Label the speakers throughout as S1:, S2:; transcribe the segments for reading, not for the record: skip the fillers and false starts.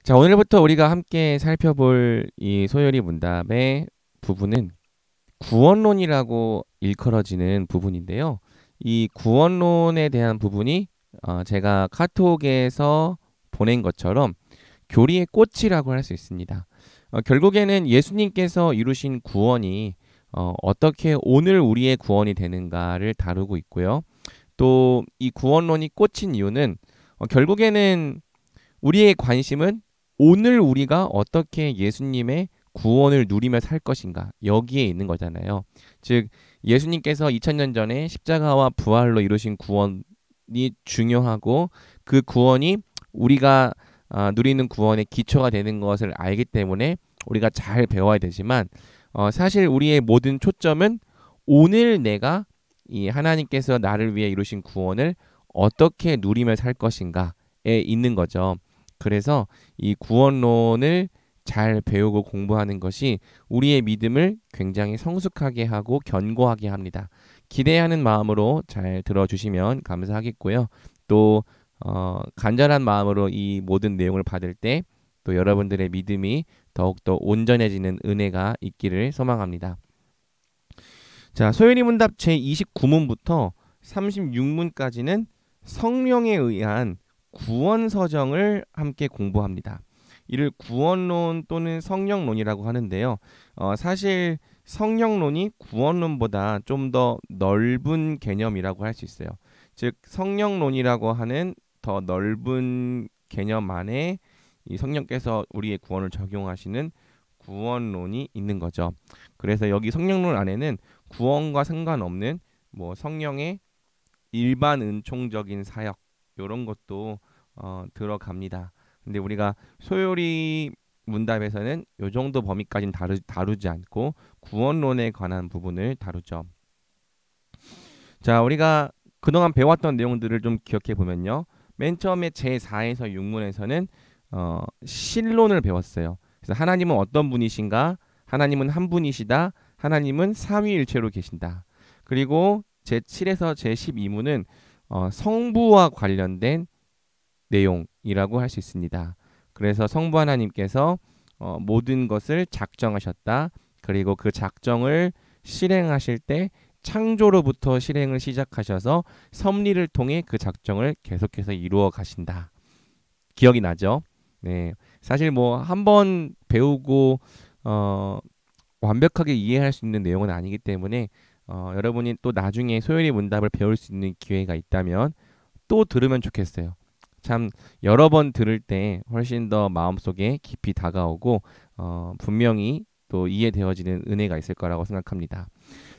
S1: 자, 오늘부터 우리가 함께 살펴볼 이 소요리 문답의 부분은 구원론이라고 일컬어지는 부분인데요. 이 구원론에 대한 부분이 제가 카톡에서 보낸 것처럼 교리의 꽃이라고 할 수 있습니다. 결국에는 예수님께서 이루신 구원이 어떻게 오늘 우리의 구원이 되는가를 다루고 있고요. 또 이 구원론이 꽂힌 이유는 결국에는 우리의 관심은 오늘 우리가 어떻게 예수님의 구원을 누리며 살 것인가 여기에 있는 거잖아요. 즉 예수님께서 2000년 전에 십자가와 부활로 이루신 구원이 중요하고 그 구원이 우리가 누리는 구원의 기초가 되는 것을 알기 때문에 우리가 잘 배워야 되지만 사실 우리의 모든 초점은 오늘 내가 이 하나님께서 나를 위해 이루신 구원을 어떻게 누리며 살 것인가에 있는 거죠. 그래서 이 구원론을 잘 배우고 공부하는 것이 우리의 믿음을 굉장히 성숙하게 하고 견고하게 합니다. 기대하는 마음으로 잘 들어주시면 감사하겠고요. 또 간절한 마음으로 이 모든 내용을 받을 때 또 여러분들의 믿음이 더욱더 온전해지는 은혜가 있기를 소망합니다. 자, 소연이 문답 제29문부터 36문까지는 성령에 의한 구원 서정을 함께 공부합니다. 이를 구원론 또는 성령론이라고 하는데요. 사실 성령론이 구원론보다 좀 더 넓은 개념이라고 할 수 있어요. 즉 성령론이라고 하는 더 넓은 개념 안에 이 성령께서 우리의 구원을 적용하시는 구원론이 있는 거죠. 그래서 여기 성령론 안에는 구원과 상관없는 뭐 성령의 일반 은총적인 사역 이런 것도 들어갑니다. 근데 우리가 소요리 문답에서는 이 정도 범위까지는 다루지 않고 구원론에 관한 부분을 다루죠. 자, 우리가 그동안 배웠던 내용들을 좀 기억해 보면요. 맨 처음에 제4에서 6문에서는 신론을 배웠어요. 그래서 하나님은 어떤 분이신가? 하나님은 한 분이시다. 하나님은 삼위일체로 계신다. 그리고 제7에서 제12문은 성부와 관련된 내용이라고 할 수 있습니다. 그래서 성부 하나님께서 모든 것을 작정하셨다. 그리고 그 작정을 실행하실 때 창조로부터 실행을 시작하셔서 섭리를 통해 그 작정을 계속해서 이루어 가신다. 기억이 나죠? 네, 사실 뭐 한 번 배우고 완벽하게 이해할 수 있는 내용은 아니기 때문에 여러분이 또 나중에 소연이 문답을 배울 수 있는 기회가 있다면 또 들으면 좋겠어요. 참 여러 번 들을 때 훨씬 더 마음속에 깊이 다가오고 분명히 또 이해되어지는 은혜가 있을 거라고 생각합니다.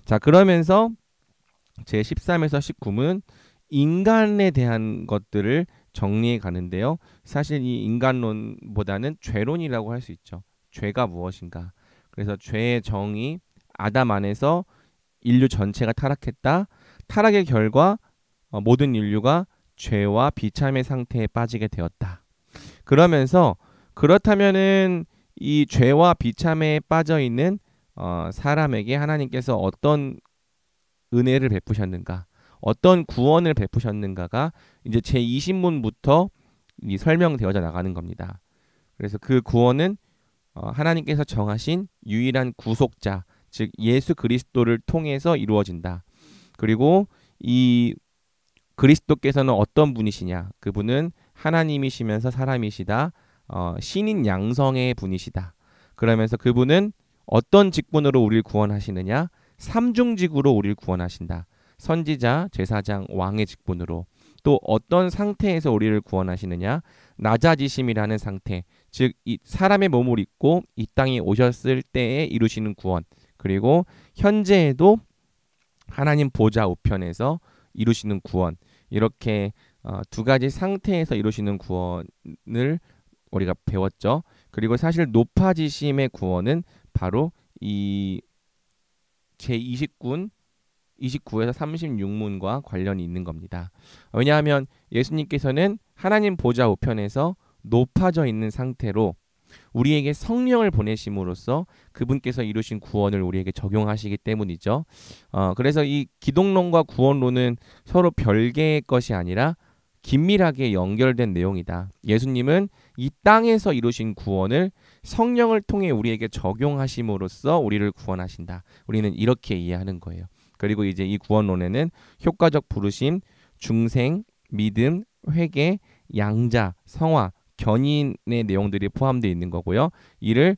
S1: 자, 그러면서 제13에서 19문 인간에 대한 것들을 정리해 가는데요. 사실 이 인간론보다는 죄론이라고 할 수 있죠. 죄가 무엇인가? 그래서 죄의 정의, 아담 안에서 인류 전체가 타락했다. 타락의 결과 모든 인류가 죄와 비참의 상태에 빠지게 되었다. 그러면서 그렇다면은 이 죄와 비참에 빠져 있는 사람에게 하나님께서 어떤 은혜를 베푸셨는가, 어떤 구원을 베푸셨는가가 이제 제20문부터 이 설명되어져 나가는 겁니다. 그래서 그 구원은 하나님께서 정하신 유일한 구속자, 즉 예수 그리스도를 통해서 이루어진다. 그리고 이 그리스도께서는 어떤 분이시냐? 그분은 하나님이시면서 사람이시다. 신인 양성의 분이시다. 그러면서 그분은 어떤 직분으로 우리를 구원하시느냐? 삼중직으로 우리를 구원하신다. 선지자, 제사장, 왕의 직분으로. 또 어떤 상태에서 우리를 구원하시느냐? 낮아지심이라는 상태, 즉 이 사람의 몸을 입고 이 땅에 오셨을 때에 이루시는 구원. 그리고 현재에도 하나님 보좌 우편에서 이루시는 구원. 이렇게 두 가지 상태에서 이루시는 구원을 우리가 배웠죠. 그리고 사실 높아지심의 구원은 바로 이 제29에서 36문과 관련이 있는 겁니다. 왜냐하면 예수님께서는 하나님 보좌 우편에서 높아져 있는 상태로 우리에게 성령을 보내심으로써 그분께서 이루신 구원을 우리에게 적용하시기 때문이죠. 그래서 이 기독론과 구원론은 서로 별개의 것이 아니라 긴밀하게 연결된 내용이다. 예수님은 이 땅에서 이루신 구원을 성령을 통해 우리에게 적용하심으로써 우리를 구원하신다. 우리는 이렇게 이해하는 거예요. 그리고 이제 이 구원론에는 효과적 부르심, 중생, 믿음, 회개, 양자, 성화, 견인의 내용들이 포함되어 있는 거고요. 이를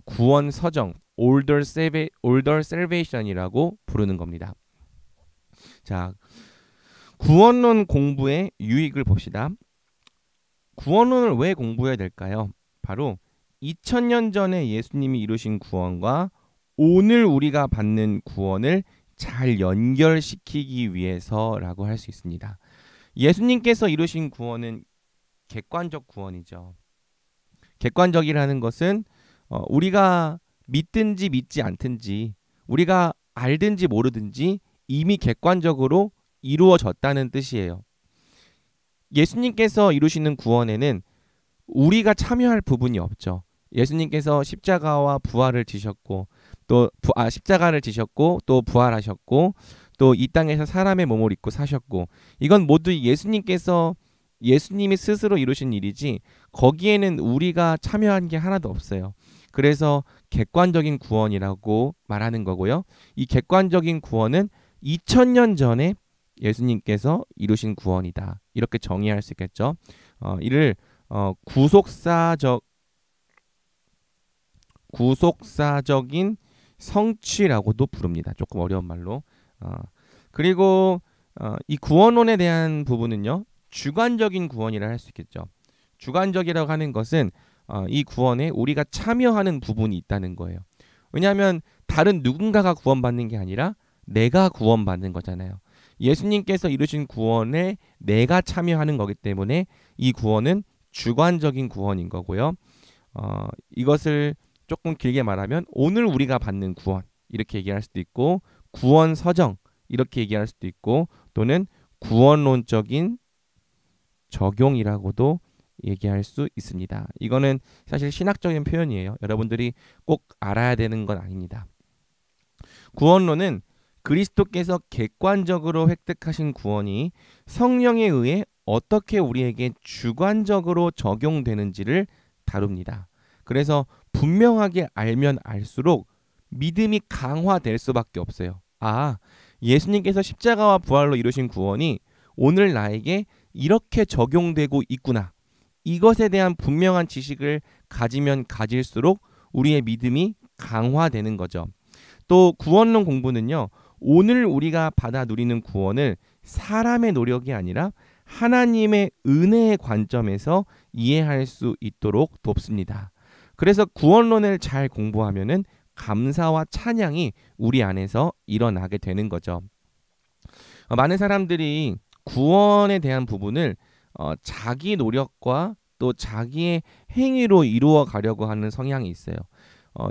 S1: 구원 서정, older salvation이라고 부르는 겁니다. 자, 구원론 공부의 유익을 봅시다. 구원론을 왜 공부해야 될까요? 바로 2000년 전에 예수님이 이루신 구원과 오늘 우리가 받는 구원을 잘 연결시키기 위해서라고 할 수 있습니다. 예수님께서 이루신 구원은 객관적 구원이죠. 객관적이라는 것은 우리가 믿든지 믿지 않든지 우리가 알든지 모르든지 이미 객관적으로 이루어졌다는 뜻이에요. 예수님께서 이루시는 구원에는 우리가 참여할 부분이 없죠. 예수님께서 십자가와 부활을 지셨고 십자가를 지셨고 또 부활하셨고 또 이 땅에서 사람의 몸을 입고 사셨고 이건 모두 예수님이 스스로 이루신 일이지 거기에는 우리가 참여한 게 하나도 없어요. 그래서 객관적인 구원이라고 말하는 거고요. 이 객관적인 구원은 2000년 전에 예수님께서 이루신 구원이다. 이렇게 정의할 수 있겠죠. 이를 구속사적인 성취라고도 부릅니다. 조금 어려운 말로. 그리고 이 구원론에 대한 부분은요. 주관적인 구원이라 할 수 있겠죠. 주관적이라고 하는 것은 이 구원에 우리가 참여하는 부분이 있다는 거예요. 왜냐하면 다른 누군가가 구원받는 게 아니라 내가 구원받는 거잖아요. 예수님께서 이루신 구원에 내가 참여하는 거기 때문에 이 구원은 주관적인 구원인 거고요. 이것을 조금 길게 말하면 오늘 우리가 받는 구원 이렇게 얘기할 수도 있고 구원 서정 이렇게 얘기할 수도 있고 또는 구원론적인 적용이라고도 얘기할 수 있습니다. 이거는 사실 신학적인 표현이에요. 여러분들이 꼭 알아야 되는 건 아닙니다. 구원론은 그리스도께서 객관적으로 획득하신 구원이 성령에 의해 어떻게 우리에게 주관적으로 적용되는지를 다룹니다. 그래서 분명하게 알면 알수록 믿음이 강화될 수밖에 없어요. 예수님께서 십자가와 부활로 이루신 구원이 오늘 나에게 이렇게 적용되고 있구나. 이것에 대한 분명한 지식을 가지면 가질수록 우리의 믿음이 강화되는 거죠. 또 구원론 공부는요. 오늘 우리가 받아 누리는 구원을 사람의 노력이 아니라 하나님의 은혜의 관점에서 이해할 수 있도록 돕습니다. 그래서 구원론을 잘 공부하면은 감사와 찬양이 우리 안에서 일어나게 되는 거죠. 많은 사람들이 구원에 대한 부분을 자기 노력과 또 자기의 행위로 이루어 가려고 하는 성향이 있어요.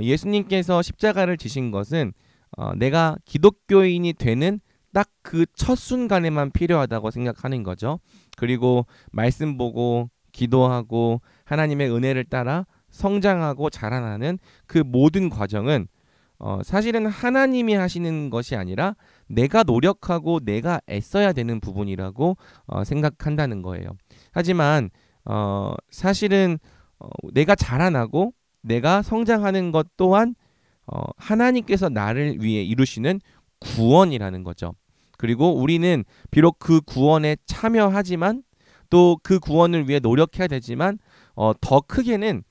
S1: 예수님께서 십자가를 지신 것은 내가 기독교인이 되는 딱 그 첫 순간에만 필요하다고 생각하는 거죠. 그리고 말씀 보고 기도하고 하나님의 은혜를 따라 성장하고 자라나는 그 모든 과정은 사실은 하나님이 하시는 것이 아니라 내가 노력하고 내가 애써야 되는 부분이라고 생각한다는 거예요. 하지만 사실은 내가 자라나고 내가 성장하는 것 또한 하나님께서 나를 위해 이루시는 구원이라는 거죠. 그리고 우리는 비록 그 구원에 참여하지만 또 그 구원을 위해 노력해야 되지만 더 크게는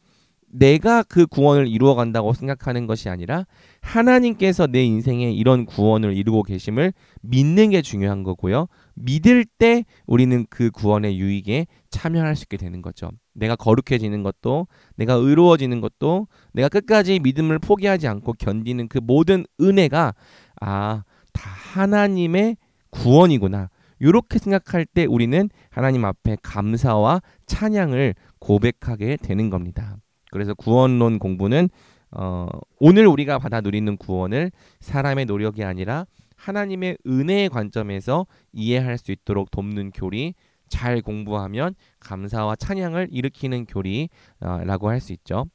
S1: 내가 그 구원을 이루어 간다고 생각하는 것이 아니라 하나님께서 내 인생에 이런 구원을 이루고 계심을 믿는 게 중요한 거고요. 믿을 때 우리는 그 구원의 유익에 참여할 수 있게 되는 거죠. 내가 거룩해지는 것도 내가 의로워지는 것도 내가 끝까지 믿음을 포기하지 않고 견디는 그 모든 은혜가 다 하나님의 구원이구나. 이렇게 생각할 때 우리는 하나님 앞에 감사와 찬양을 고백하게 되는 겁니다. 그래서 구원론 공부는 오늘 우리가 받아 누리는 구원을 사람의 노력이 아니라 하나님의 은혜의 관점에서 이해할 수 있도록 돕는 교리, 잘 공부하면 감사와 찬양을 일으키는 교리라고 할 수 있죠.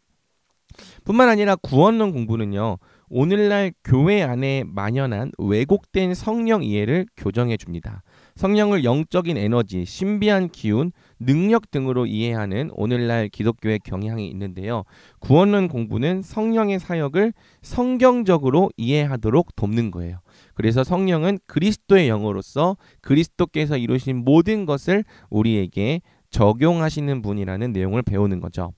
S1: 뿐만 아니라 구원론 공부는요. 오늘날 교회 안에 만연한 왜곡된 성령 이해를 교정해 줍니다. 성령을 영적인 에너지, 신비한 기운, 능력 등으로 이해하는 오늘날 기독교의 경향이 있는데요. 구원론 공부는 성령의 사역을 성경적으로 이해하도록 돕는 거예요. 그래서 성령은 그리스도의 영으로서 그리스도께서 이루신 모든 것을 우리에게 적용하시는 분이라는 내용을 배우는 거죠.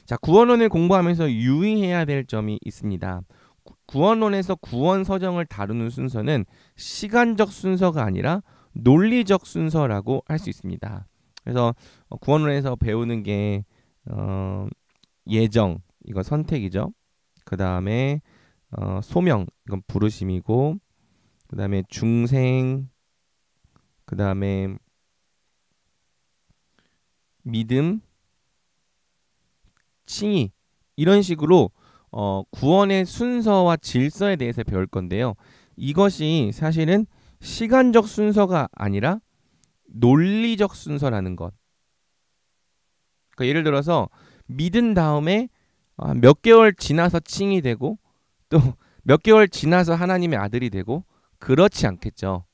S1: 자, 구원론을 공부하면서 유의해야 될 점이 있습니다. 구원론에서 구원 서정을 다루는 순서는 시간적 순서가 아니라 논리적 순서라고 할 수 있습니다. 그래서 구원론에서 배우는 게 예정, 이거 선택이죠. 그 다음에 소명, 이건 부르심이고, 그 다음에 중생, 그 다음에 믿음, 칭의, 이런 식으로 구원의 순서와 질서에 대해서 배울 건데요. 이것이 사실은 시간적 순서가 아니라 논리적 순서라는 것. 그러니까 예를 들어서 믿은 다음에 몇 개월 지나서 칭이 되고 또 몇 개월 지나서 하나님의 아들이 되고 그렇지 않겠죠.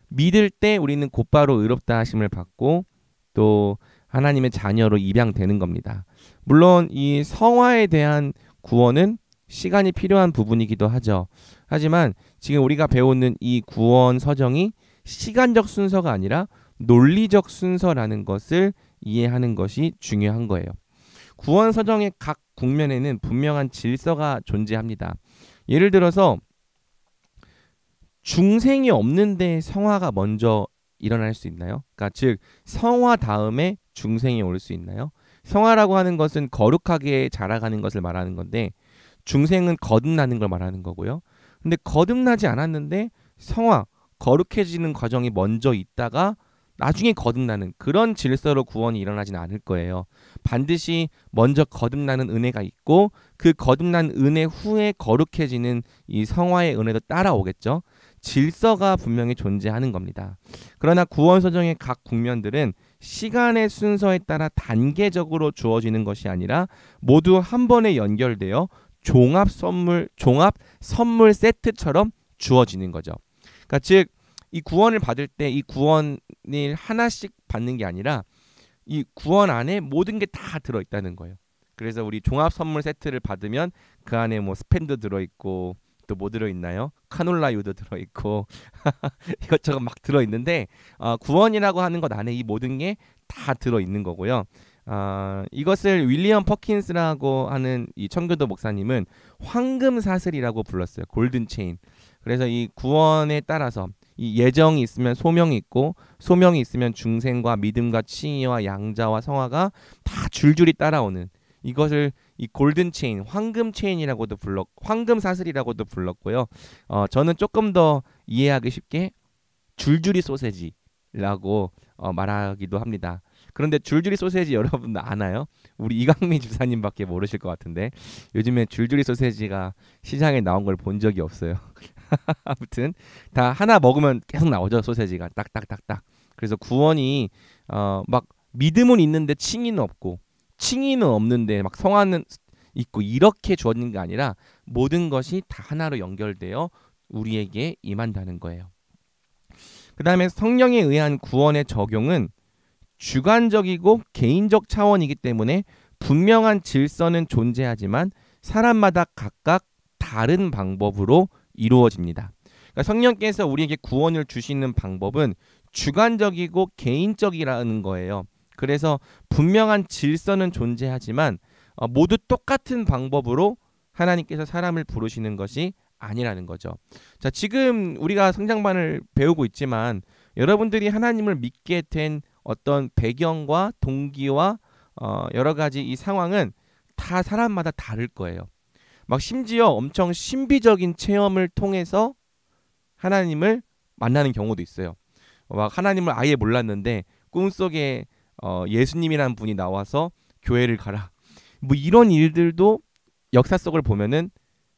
S1: 믿을 때 우리는 곧바로 의롭다 하심을 받고 또 하나님의 자녀로 입양되는 겁니다. 물론 이 성화에 대한 구원은 시간이 필요한 부분이기도 하죠. 하지만 지금 우리가 배우는 이 구원 서정이 시간적 순서가 아니라 논리적 순서라는 것을 이해하는 것이 중요한 거예요. 구원 서정의 각 국면에는 분명한 질서가 존재합니다. 예를 들어서 중생이 없는데 성화가 먼저 일어날 수 있나요? 그러니까 즉 성화 다음에 중생이 올 수 있나요? 성화라고 하는 것은 거룩하게 자라가는 것을 말하는 건데 중생은 거듭나는 걸 말하는 거고요. 근데 거듭나지 않았는데 성화, 거룩해지는 과정이 먼저 있다가 나중에 거듭나는 그런 질서로 구원이 일어나지는 않을 거예요. 반드시 먼저 거듭나는 은혜가 있고 그 거듭난 은혜 후에 거룩해지는 이 성화의 은혜도 따라오겠죠. 질서가 분명히 존재하는 겁니다. 그러나 구원 서정의 각 국면들은 시간의 순서에 따라 단계적으로 주어지는 것이 아니라 모두 한 번에 연결되어 종합 선물 세트처럼 주어지는 거죠. 그러니까 즉 이 구원을 받을 때 이 구원을 하나씩 받는 게 아니라 이 구원 안에 모든 게 다 들어 있다는 거예요. 그래서 우리 종합 선물 세트를 받으면 그 안에 뭐 스팸도 들어 있고 또 뭐 들어 있나요? 카놀라유도 들어 있고 이것저것 막 들어 있는데 구원이라고 하는 것 안에 이 모든 게 다 들어 있는 거고요. 이것을 윌리엄 퍼킨스라고 하는 이 청교도 목사님은 황금 사슬이라고 불렀어요. 골든 체인. 그래서 이 구원에 따라서 이 예정이 있으면 소명이 있고 소명이 있으면 중생과 믿음과 칭의와 양자와 성화가 다 줄줄이 따라오는 이것을 이 골든 체인, 황금 체인이라고도 황금 사슬이라고도 불렀고요. 저는 조금 더 이해하기 쉽게 줄줄이 소세지라고 말하기도 합니다. 그런데 줄줄이 소세지 여러분 아나요? 우리 이강민 주사님밖에 모르실 것 같은데 요즘에 줄줄이 소세지가 시장에 나온 걸 본 적이 없어요. 아무튼 다 하나 먹으면 계속 나오죠. 소세지가 딱딱딱딱. 그래서 구원이 막 믿음은 있는데 칭의는 없고 칭의는 없는데 막 성화는 있고 이렇게 주어진 게 아니라 모든 것이 다 하나로 연결되어 우리에게 임한다는 거예요. 그 다음에 성령에 의한 구원의 적용은 주관적이고 개인적 차원이기 때문에 분명한 질서는 존재하지만 사람마다 각각 다른 방법으로 이루어집니다. 그러니까 성령께서 우리에게 구원을 주시는 방법은 주관적이고 개인적이라는 거예요. 그래서 분명한 질서는 존재하지만 모두 똑같은 방법으로 하나님께서 사람을 부르시는 것이 아니라는 거죠. 자, 지금 우리가 성장반을 배우고 있지만 여러분들이 하나님을 믿게 된 어떤 배경과 동기와 여러 가지 이 상황은 다 사람마다 다를 거예요. 막 심지어 엄청 신비적인 체험을 통해서 하나님을 만나는 경우도 있어요. 막 하나님을 아예 몰랐는데 꿈속에 예수님이라는 분이 나와서 교회를 가라. 뭐 이런 일들도 역사 속을 보면은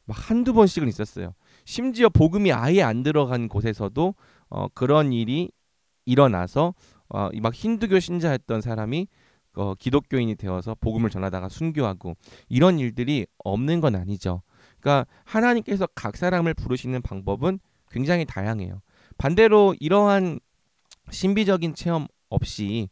S1: 막 한두 번씩은 있었어요. 심지어 복음이 아예 안 들어간 곳에서도 그런 일이 일어나서 막 힌두교 신자였던 사람이 기독교인이 되어서 복음을 전하다가 순교하고 이런 일들이 없는 건 아니죠. 그러니까 하나님께서 각 사람을 부르시는 방법은 굉장히 다양해요. 반대로 이러한 신비적인 체험 없이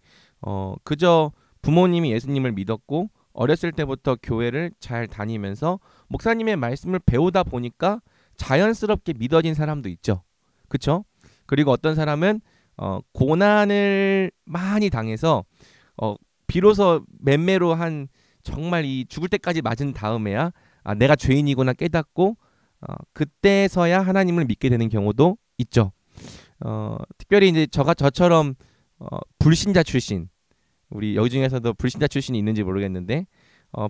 S1: 그저 부모님이 예수님을 믿었고 어렸을 때부터 교회를 잘 다니면서 목사님의 말씀을 배우다 보니까 자연스럽게 믿어진 사람도 있죠. 그렇죠? 그리고 어떤 사람은 고난을 많이 당해서 비로소 맴매로 한 정말 이 죽을 때까지 맞은 다음에야 내가 죄인이구나 깨닫고 그때서야 하나님을 믿게 되는 경우도 있죠. 특별히 이제 저처럼 불신자 출신, 우리 여기 중에서도 불신자 출신이 있는지 모르겠는데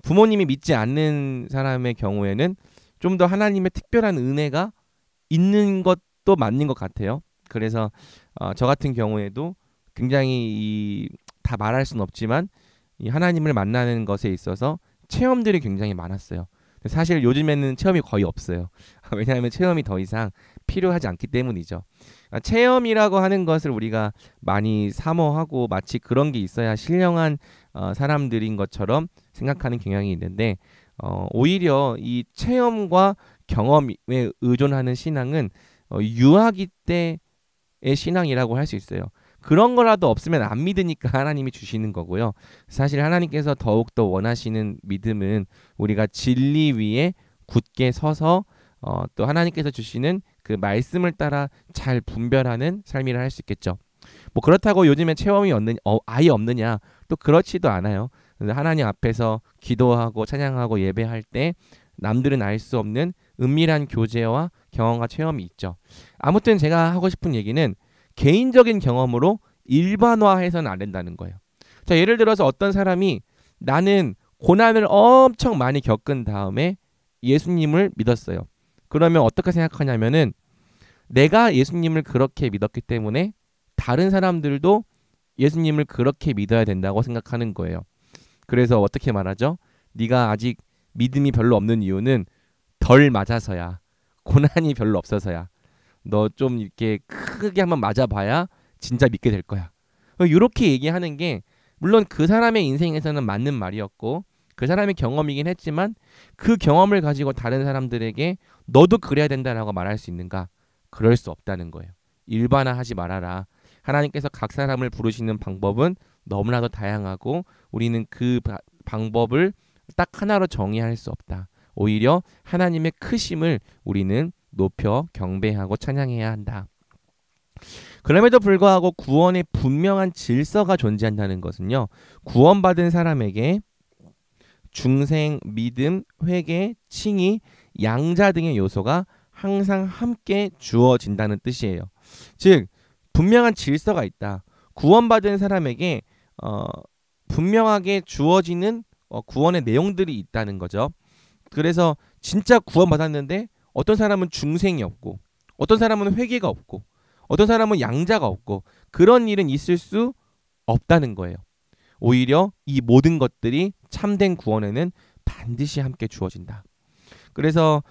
S1: 부모님이 믿지 않는 사람의 경우에는 좀 더 하나님의 특별한 은혜가 있는 것도 맞는 것 같아요. 그래서 저 같은 경우에도 굉장히 다 말할 수는 없지만 이 하나님을 만나는 것에 있어서 체험들이 굉장히 많았어요. 사실 요즘에는 체험이 거의 없어요. 왜냐하면 체험이 더 이상 필요하지 않기 때문이죠. 체험이라고 하는 것을 우리가 많이 사모하고 마치 그런 게 있어야 신령한 사람들인 것처럼 생각하는 경향이 있는데 오히려 이 체험과 경험에 의존하는 신앙은 유아기 때의 신앙이라고 할 수 있어요. 그런 거라도 없으면 안 믿으니까 하나님이 주시는 거고요. 사실 하나님께서 더욱더 원하시는 믿음은 우리가 진리 위에 굳게 서서 또 하나님께서 주시는 그 말씀을 따라 잘 분별하는 삶이라 할 수 있겠죠. 뭐 그렇다고 요즘에 체험이 아예 없느냐? 또 그렇지도 않아요. 하나님 앞에서 기도하고 찬양하고 예배할 때 남들은 알 수 없는 은밀한 교제와 경험과 체험이 있죠. 아무튼 제가 하고 싶은 얘기는 개인적인 경험으로 일반화해서는 안 된다는 거예요. 자, 예를 들어서 어떤 사람이 나는 고난을 엄청 많이 겪은 다음에 예수님을 믿었어요. 그러면 어떻게 생각하냐면은 내가 예수님을 그렇게 믿었기 때문에 다른 사람들도 예수님을 그렇게 믿어야 된다고 생각하는 거예요. 그래서 어떻게 말하죠? 네가 아직 믿음이 별로 없는 이유는 덜 맞아서야. 고난이 별로 없어서야. 너 좀 이렇게 크게 한번 맞아봐야 진짜 믿게 될 거야. 이렇게 얘기하는 게 물론 그 사람의 인생에서는 맞는 말이었고 그 사람의 경험이긴 했지만 그 경험을 가지고 다른 사람들에게 너도 그래야 된다라고 말할 수 있는가? 그럴 수 없다는 거예요. 일반화하지 말아라. 하나님께서 각 사람을 부르시는 방법은 너무나도 다양하고 우리는 그 방법을 딱 하나로 정의할 수 없다. 오히려 하나님의 크심을 우리는 높여 경배하고 찬양해야 한다. 그럼에도 불구하고 구원의 분명한 질서가 존재한다는 것은요. 구원받은 사람에게 중생, 믿음, 회개, 칭의, 양자 등의 요소가 항상 함께 주어진다는 뜻이에요. 즉 분명한 질서가 있다. 구원받은 사람에게 분명하게 주어지는 구원의 내용들이 있다는 거죠. 그래서 진짜 구원받았는데 어떤 사람은 중생이 없고 어떤 사람은 회개가 없고 어떤 사람은 양자가 없고 그런 일은 있을 수 없다는 거예요. 오히려 이 모든 것들이 참된 구원에는 반드시 함께 주어진다. 그래서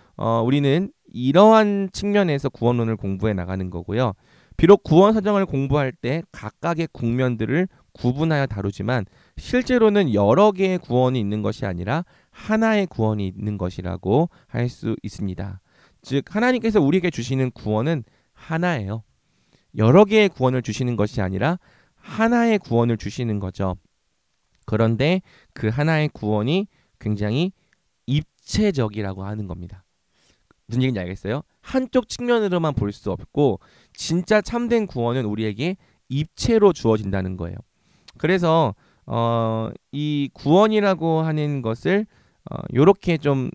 S1: 우리는 이러한 측면에서 구원론을 공부해 나가는 거고요. 비록 구원 사정을 공부할 때 각각의 국면들을 구분하여 다루지만 실제로는 여러 개의 구원이 있는 것이 아니라 하나의 구원이 있는 것이라고 할 수 있습니다. 즉 하나님께서 우리에게 주시는 구원은 하나예요. 여러 개의 구원을 주시는 것이 아니라 하나의 구원을 주시는 거죠. 그런데 그 하나의 구원이 굉장히 입체적이라고 하는 겁니다. 무슨 얘기인지 알겠어요? 한쪽 측면으로만 볼 수 없고 진짜 참된 구원은 우리에게 입체로 주어진다는 거예요. 그래서 이 구원이라고 하는 것을 요렇게 좀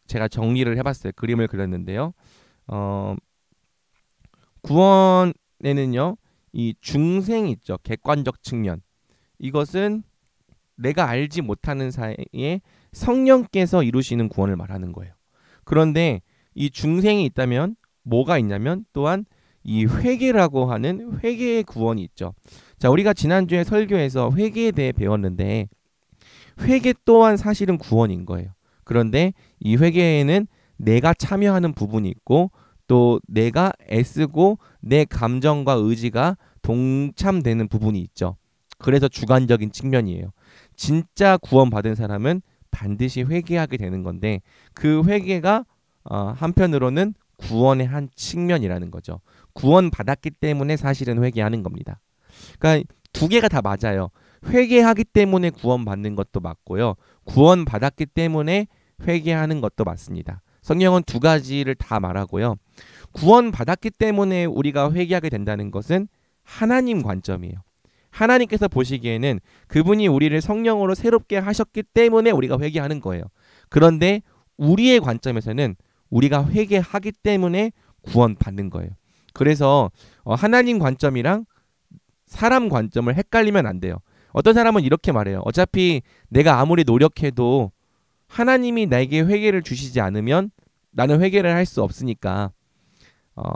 S1: 제가 정리를 해봤어요. 그림을 그렸는데요. 구원에는요, 이 중생 있죠. 객관적 측면. 이것은 내가 알지 못하는 사이에 성령께서 이루시는 구원을 말하는 거예요. 그런데 이 중생이 있다면 뭐가 있냐면 또한 이 회개라고 하는 회개의 구원이 있죠. 자, 우리가 지난주에 설교에서 회개에 대해 배웠는데 회개 또한 사실은 구원인 거예요. 그런데 이 회개에는 내가 참여하는 부분이 있고 또 내가 애쓰고 내 감정과 의지가 동참되는 부분이 있죠. 그래서 주관적인 측면이에요. 진짜 구원받은 사람은 반드시 회개하게 되는 건데 그 회개가 한편으로는 구원의 한 측면이라는 거죠. 구원받았기 때문에 사실은 회개하는 겁니다. 그러니까 두 개가 다 맞아요. 회개하기 때문에 구원받는 것도 맞고요. 구원받았기 때문에 회개하는 것도 맞습니다. 성경은 두 가지를 다 말하고요. 구원받았기 때문에 우리가 회개하게 된다는 것은 하나님 관점이에요. 하나님께서 보시기에는 그분이 우리를 성령으로 새롭게 하셨기 때문에 우리가 회개하는 거예요. 그런데 우리의 관점에서는 우리가 회개하기 때문에 구원받는 거예요. 그래서 하나님 관점이랑 사람 관점을 헷갈리면 안 돼요. 어떤 사람은 이렇게 말해요. 어차피 내가 아무리 노력해도 하나님이 나에게 회개를 주시지 않으면 나는 회개를 할 수 없으니까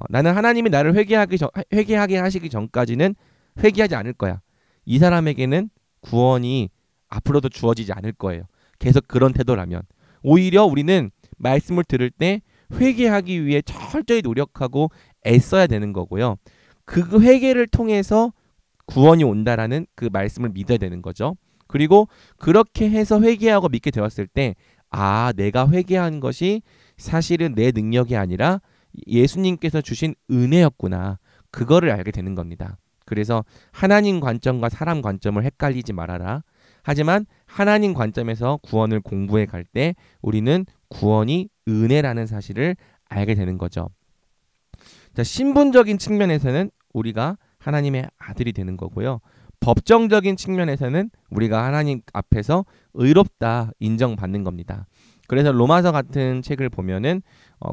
S1: 나는 하나님이 나를 회개하게 하시기 전까지는 회개하지 않을 거야. 이 사람에게는 구원이 앞으로도 주어지지 않을 거예요. 계속 그런 태도라면. 오히려 우리는 말씀을 들을 때 회개하기 위해 철저히 노력하고 애써야 되는 거고요. 그 회개를 통해서 구원이 온다라는 그 말씀을 믿어야 되는 거죠. 그리고 그렇게 해서 회개하고 믿게 되었을 때 내가 회개한 것이 사실은 내 능력이 아니라 예수님께서 주신 은혜였구나. 그거를 알게 되는 겁니다. 그래서 하나님 관점과 사람 관점을 헷갈리지 말아라. 하지만 하나님 관점에서 구원을 공부해 갈 때 우리는 구원이 은혜라는 사실을 알게 되는 거죠. 자, 신분적인 측면에서는 우리가 하나님의 아들이 되는 거고요. 법정적인 측면에서는 우리가 하나님 앞에서 의롭다 인정받는 겁니다. 그래서 로마서 같은 책을 보면은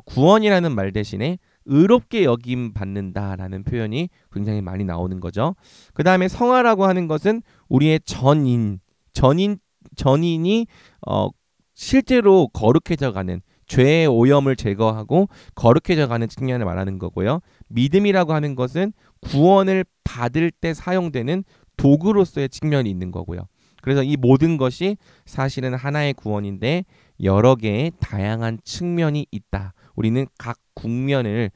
S1: 구원이라는 말 대신에 의롭게 여김 받는다라는 표현이 굉장히 많이 나오는 거죠. 그 다음에 성화라고 하는 것은 우리의 전인이 실제로 거룩해져가는 죄의 오염을 제거하고 거룩해져가는 측면을 말하는 거고요. 믿음이라고 하는 것은 구원을 받을 때 사용되는 도구로서의 측면이 있는 거고요. 그래서 이 모든 것이 사실은 하나의 구원인데 여러 개의 다양한 측면이 있다. 우리는 각 국면을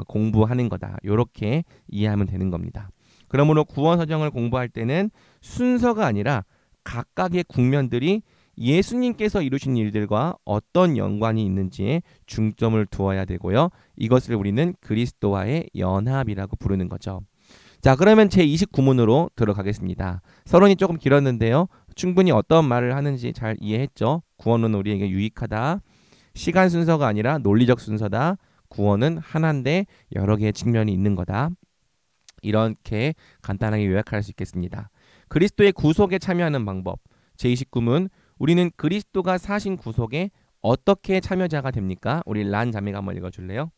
S1: 공부하는 거다. 이렇게 이해하면 되는 겁니다. 그러므로 구원 서정을 공부할 때는 순서가 아니라 각각의 국면들이 예수님께서 이루신 일들과 어떤 연관이 있는지에 중점을 두어야 되고요. 이것을 우리는 그리스도와의 연합이라고 부르는 거죠. 자, 그러면 제29문으로 들어가겠습니다. 서론이 조금 길었는데요. 충분히 어떤 말을 하는지 잘 이해했죠? 구원은 우리에게 유익하다. 시간 순서가 아니라 논리적 순서다. 구원은 하나인데 여러 개의 측면이 있는 거다. 이렇게 간단하게 요약할 수 있겠습니다. 그리스도의 구속에 참여하는 방법. 제29문 우리는 그리스도가 사신 구속에 어떻게 참여자가 됩니까? 우리 란 자매가 한번 읽어줄래요?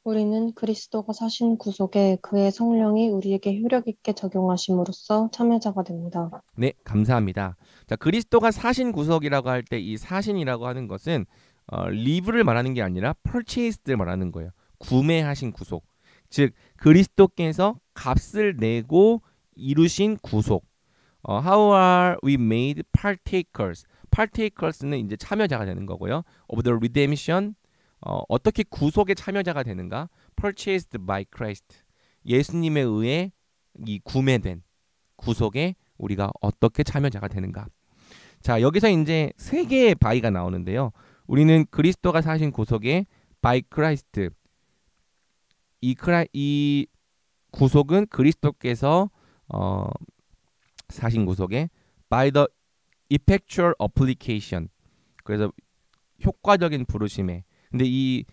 S2: 우리는 그리스도가 사신 구속에 그의 성령이 우리에게 효력 있게 적용하심으로써 참여자가 됩니다.
S1: 네, 감사합니다. 자, 그리스도가 사신 구속이라고 할 때 이 사신이라고 하는 것은 live를 말하는 게 아니라 purchased를 말하는 거예요. 구매하신 구속. 즉 그리스도께서 값을 내고 이루신 구속. How are we made partakers? partakers는 이제 참여자가 되는 거고요. Of the redemption. 어떻게 구속의 참여자가 되는가? Purchased by Christ. 예수님에 의해 이 구매된 구속에 우리가 어떻게 참여자가 되는가? 자, 여기서 이제 세 개의 바이가 나오는데요. 우리는 그리스도가 사신 구속에 by Christ. 이 구속은 그리스도께서 사신 구속에 by the effectual application. 그래서 효과적인 부르심에. 근데 이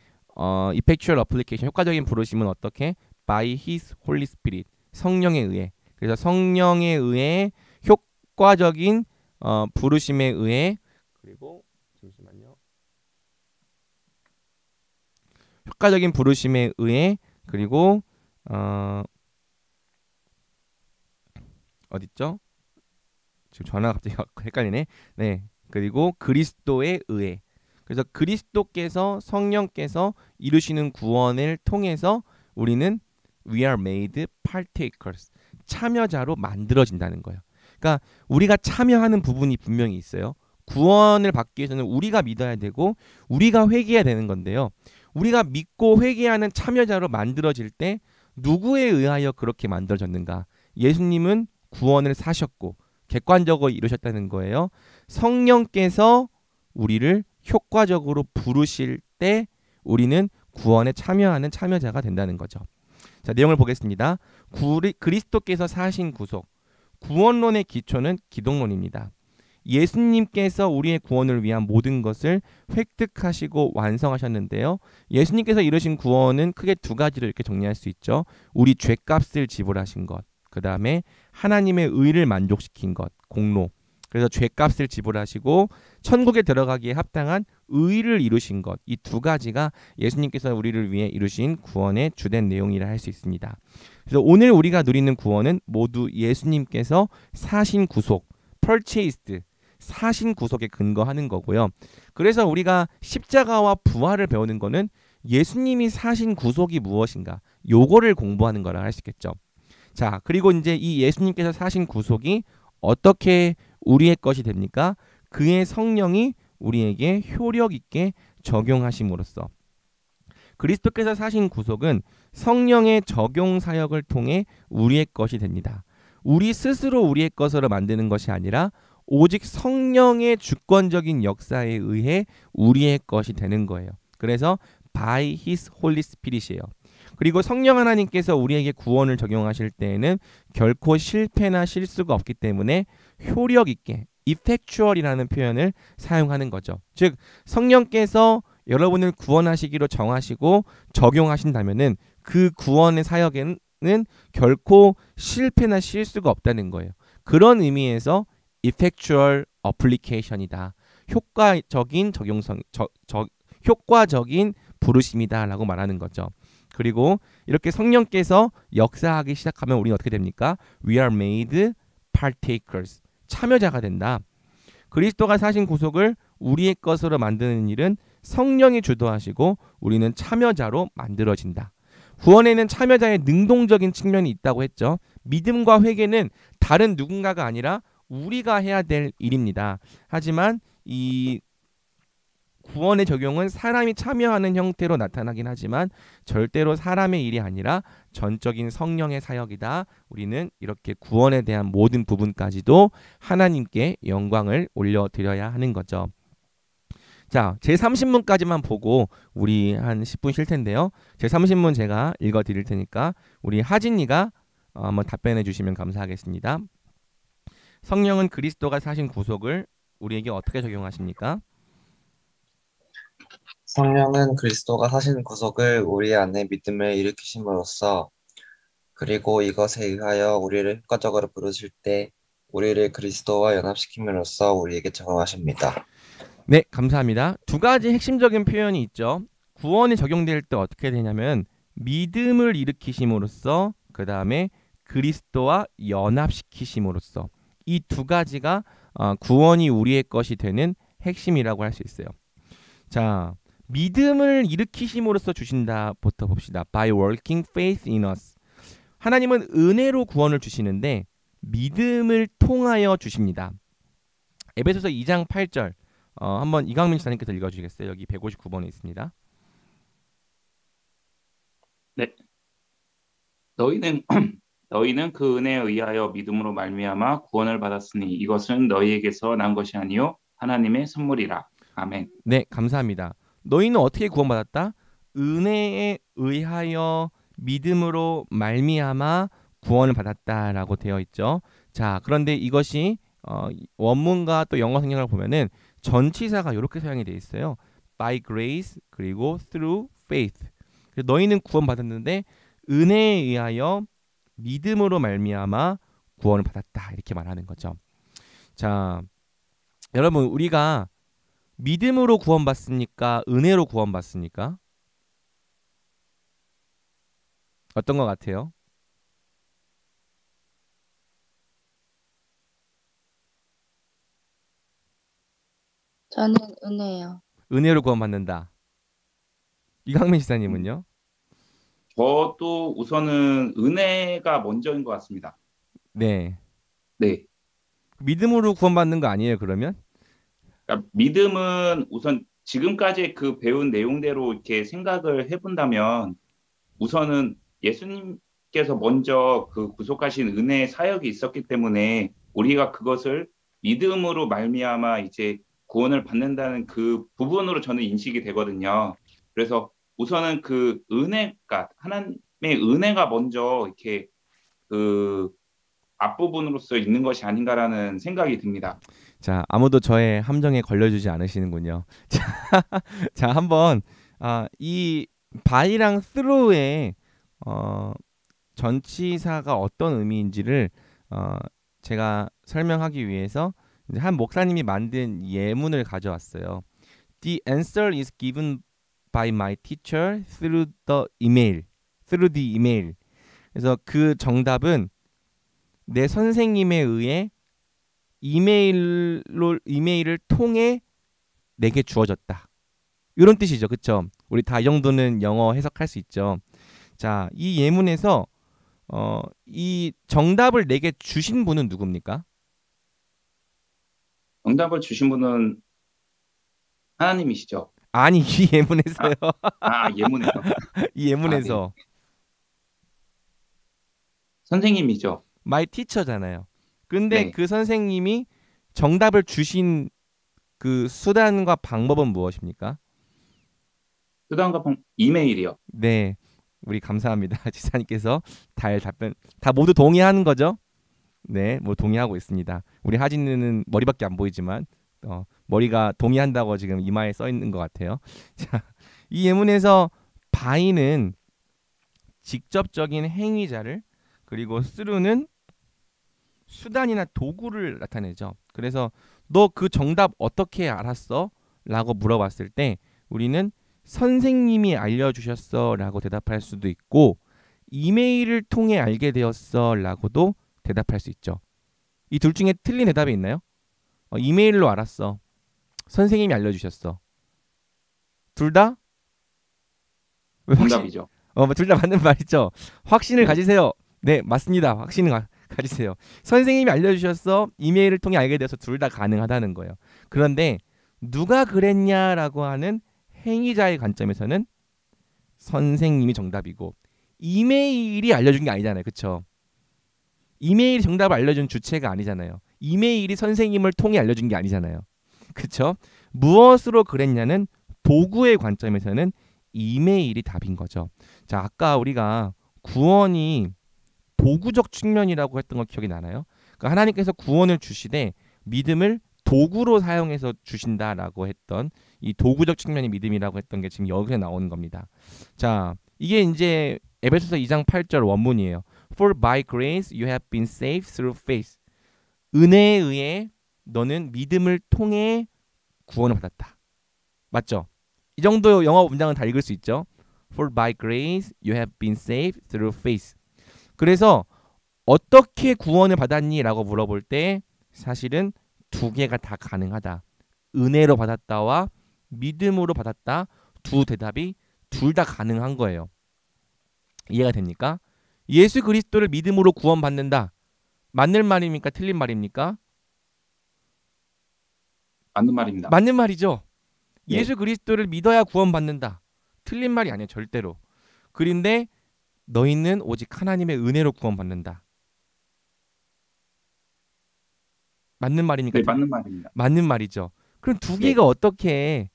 S1: effectual application 효과적인 부르심은 어떻게? by his holy spirit. 성령에 의해. 그래서 성령에 의해 효과적인 부르심에 의해 그리고 잠시만요. 효과적인 부르심에 의해 그리고 어딨죠? 지금 전화가 갑자기 헷갈리네. 네. 그리고 그리스도에 의해. 그래서 그리스도께서 성령께서 이루시는 구원을 통해서 우리는 we are made partakers. 참여자로 만들어진다는 거예요. 그러니까 우리가 참여하는 부분이 분명히 있어요. 구원을 받기 위해서는 우리가 믿어야 되고 우리가 회개해야 되는 건데요. 우리가 믿고 회개하는 참여자로 만들어질 때 누구에 의하여 그렇게 만들어졌는가? 예수님은 구원을 사셨고 객관적으로 이루셨다는 거예요. 성령께서 우리를 효과적으로 부르실 때 우리는 구원에 참여하는 참여자가 된다는 거죠. 자, 내용을 보겠습니다. 그리스도께서 사신 구속. 구원론의 기초는 기독론입니다. 예수님께서 우리의 구원을 위한 모든 것을 획득하시고 완성하셨는데요. 예수님께서 이루신 구원은 크게 두 가지로 이렇게 정리할 수 있죠. 우리 죄값을 지불하신 것, 그 다음에 하나님의 의를 만족시킨 것, 공로. 그래서 죄값을 지불하시고 천국에 들어가기에 합당한 의를 이루신 것, 이 두 가지가 예수님께서 우리를 위해 이루신 구원의 주된 내용이라 할 수 있습니다. 그래서 오늘 우리가 누리는 구원은 모두 예수님께서 사신 구속, purchased, 사신 구속에 근거하는 거고요. 그래서 우리가 십자가와 부활을 배우는 거는 예수님이 사신 구속이 무엇인가, 요거를 공부하는 거라 할 수 있겠죠. 자, 그리고 이제 이 예수님께서 사신 구속이 어떻게 우리의 것이 됩니까? 그의 성령이 우리에게 효력 있게 적용하심으로써. 그리스도께서 사신 구속은 성령의 적용 사역을 통해 우리의 것이 됩니다. 우리 스스로 우리의 것으로 만드는 것이 아니라 오직 성령의 주권적인 역사에 의해 우리의 것이 되는 거예요. 그래서 by his holy spirit이에요. 그리고 성령 하나님께서 우리에게 구원을 적용하실 때에는 결코 실패나 실수가 없기 때문에 효력 있게 effectual이라는 표현을 사용하는 거죠. 즉 성령께서 여러분을 구원하시기로 정하시고 적용하신다면은 그 구원의 사역에는 결코 실패나 실수가 없다는 거예요. 그런 의미에서 effectual application이다. 효과적인 적용성, 효과적인 부르심이다라고 말하는 거죠. 그리고 이렇게 성령께서 역사하기 시작하면 우리는 어떻게 됩니까? We are made partakers. 참여자가 된다. 그리스도가 사신 구속을 우리의 것으로 만드는 일은 성령이 주도하시고 우리는 참여자로 만들어진다. 구원에는 참여자의 능동적인 측면이 있다고 했죠. 믿음과 회개는 다른 누군가가 아니라 우리가 해야 될 일입니다. 하지만 이 구원의 적용은 사람이 참여하는 형태로 나타나긴 하지만 절대로 사람의 일이 아니라 전적인 성령의 사역이다. 우리는 이렇게 구원에 대한 모든 부분까지도 하나님께 영광을 올려드려야 하는 거죠. 자, 제30문까지만 보고 우리 한 10분 쉴 텐데요. 제30문 제가 읽어드릴 테니까 우리 하진이가 한번 답변해 주시면 감사하겠습니다. 성령은 그리스도가 사신 구속을 우리에게 어떻게 적용하십니까?
S3: 성령은 그리스도가 사신 구속을 우리 안에 믿음을 일으키심으로써 그리고 이것에 의하여 우리를 효과적으로 부르실 때 우리를 그리스도와 연합시킴으로써 우리에게 적용하십니다.
S1: 네, 감사합니다. 두 가지 핵심적인 표현이 있죠. 구원이 적용될 때 어떻게 되냐면 믿음을 일으키심으로써 그 다음에 그리스도와 연합시키심으로써 이 두 가지가 구원이 우리의 것이 되는 핵심이라고 할 수 있어요. 자, 믿음을 일으키심으로써 주신다부터 봅시다. By working faith in us. 하나님은 은혜로 구원을 주시는데 믿음을 통하여 주십니다. 에베소서 2장 8절 한번 이강민 지사님께서 읽어주시겠어요? 여기 159번에 있습니다.
S4: 네. 너희는 그 은혜에 의하여 믿음으로 말미암아 구원을 받았으니 이것은 너희에게서 난 것이 아니요 하나님의 선물이라. 아멘.
S1: 네, 감사합니다. 너희는 어떻게 구원받았다? 은혜에 의하여 믿음으로 말미암아 구원을 받았다라고 되어 있죠. 자, 그런데 이것이 원문과 또 영어 성경을 보면은 전치사가 이렇게 사용이 되어 있어요. By grace 그리고 through faith. 너희는 구원받았는데 은혜에 의하여 믿음으로 말미암아 구원을 받았다 이렇게 말하는 거죠. 자, 여러분 우리가 믿음으로 구원받습니까? 은혜로 구원받습니까? 어떤 것 같아요?
S5: 저는 은혜요.
S1: 은혜로 구원받는다. 이강민 지사님은요?
S4: 저도 우선은 은혜가 먼저인 것 같습니다.
S1: 네.
S4: 네.
S1: 믿음으로 구원받는 거 아니에요, 그러면?
S4: 그러니까 믿음은 우선 지금까지 그 배운 내용대로 이렇게 생각을 해본다면 우선은 예수님께서 먼저 그 구속하신 은혜의 사역이 있었기 때문에 우리가 그것을 믿음으로 말미암아 이제 구원을 받는다는 그 부분으로 저는 인식이 되거든요. 그래서 우선은 그 은혜가 하나님의 은혜가 먼저 이렇게 그 앞부분으로서 있는 것이 아닌가라는 생각이 듭니다.
S1: 자, 아무도 저의 함정에 걸려주지 않으시는군요. 자, 한번 이 by랑 through의 전치사가 어떤 의미인지를 제가 설명하기 위해서 이제 한 목사님이 만든 예문을 가져왔어요. The answer is given by my teacher through the email. through the email. 그래서 그 정답은 내 선생님에 의해 이메일을 통해 내게 주어졌다. 이런 뜻이죠. 그렇죠? 우리 다 이 정도는 영어 해석할 수 있죠. 자, 이 예문에서 이 정답을 내게 주신 분은 누굽니까?
S4: 정답을 주신 분은 하나님이시죠.
S1: 아니, 이 예문에서요.
S4: 예문에서.
S1: 이 예문에서
S4: 네. 선생님이죠.
S1: my teacher잖아요. 근데
S4: 네.
S1: 그 선생님이 정답을 주신 그 수단과 방법은 무엇입니까?
S4: 수단과 이메일이요.
S1: 네, 우리 감사합니다. 지사님께서 답변 다 모두 동의하는 거죠? 네, 뭐 동의하고 있습니다. 우리 하진이는 머리밖에 안 보이지만 머리가 동의한다고 지금 이마에 써 있는 것 같아요. 자, 이 예문에서 by는 직접적인 행위자를, 그리고 through는 수단이나 도구를 나타내죠. 그래서 너 그 정답 어떻게 알았어? 라고 물어봤을 때 우리는 선생님이 알려주셨어 라고 대답할 수도 있고, 이메일을 통해 알게 되었어 라고도 대답할 수 있죠. 이 둘 중에 틀린 대답이 있나요? 이메일로 알았어. 선생님이 알려주셨어. 둘 다?
S4: 정답이죠.
S1: 둘 다 맞는 말이죠. 확신을
S4: 네.
S1: 가지세요. 네, 맞습니다. 확신을 가지세요. 선생님이 알려주셨어. 이메일을 통해 알게 돼서 둘 다 가능하다는 거예요. 그런데 누가 그랬냐라고 하는 행위자의 관점에서는 선생님이 정답이고, 이메일이 알려준 게 아니잖아요. 그렇죠? 이메일이 정답을 알려준 주체가 아니잖아요. 이메일이 선생님을 통해 알려준 게 아니잖아요. 그렇죠? 무엇으로 그랬냐는 도구의 관점에서는 이메일이 답인 거죠. 자, 아까 우리가 구원이 도구적 측면이라고 했던 거 기억이 나나요? 그러니까 하나님께서 구원을 주시되 믿음을 도구로 사용해서 주신다라고 했던 이 도구적 측면이 믿음이라고 했던 게 지금 여기서 나오는 겁니다. 자, 이게 이제 에베소서 2장 8절 원문이에요. For by grace you have been saved through faith. 은혜에 의해 너는 믿음을 통해 구원을 받았다. 맞죠? 이 정도 영어 문장은 다 읽을 수 있죠. For by grace you have been saved through faith. 그래서 어떻게 구원을 받았니? 라고 물어볼 때 사실은 두 개가 다 가능하다. 은혜로 받았다와 믿음으로 받았다. 두 대답이 둘 다 가능한 거예요. 이해가 됩니까? 예수 그리스도를 믿음으로 구원받는다. 맞는 말입니까? 틀린 말입니까?
S4: 맞는 말입니다.
S1: 맞는 말이죠.
S4: 네.
S1: 예수 그리스도를 믿어야 구원받는다. 틀린 말이 아니에요. 절대로. 그런데 너희는 오직 하나님의 은혜로 구원받는다. 맞는 말입니까?
S4: 네, 맞는 말입니다.
S1: 맞는 말이죠. 그럼 두
S4: 네.
S1: 개가 어떻게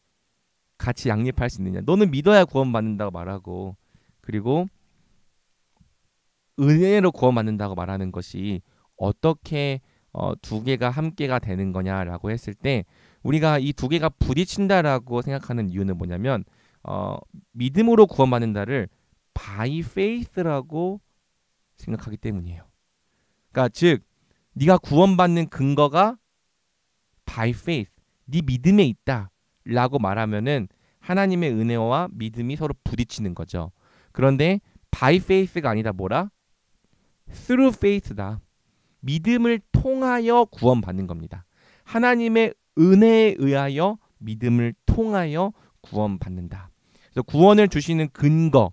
S1: 같이 양립할 수 있느냐? 너는 믿어야 구원받는다고 말하고, 그리고 은혜로 구원받는다고 말하는 것이 어떻게 두 개가 함께가 되는 거냐라고 했을 때, 우리가 이 두 개가 부딪힌다라고 생각하는 이유는 뭐냐면 믿음으로 구원받는다를 by faith라고 생각하기 때문이에요. 그러니까 즉 네가 구원받는 근거가 by faith, 네 믿음에 있다라고 말하면은 하나님의 은혜와 믿음이 서로 부딪히는 거죠. 그런데 by faith가 아니다. 뭐라? through faith다. 믿음을 통하여 구원받는 겁니다. 하나님의 은혜에 의하여 믿음을 통하여 구원받는다. 그래서 구원을 주시는 근거,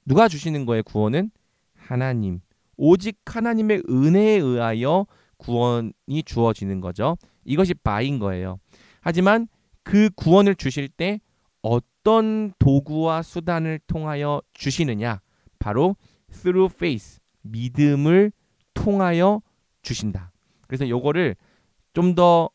S1: 누가 주시는 거예요? 구원은 하나님. 오직 하나님의 은혜에 의하여 구원이 주어지는 거죠. 이것이 바인 거예요. 하지만 그 구원을 주실 때 어떤 도구와 수단을 통하여 주시느냐? 바로 through faith, 믿음을 통하여 주신다. 그래서 요거를 좀 더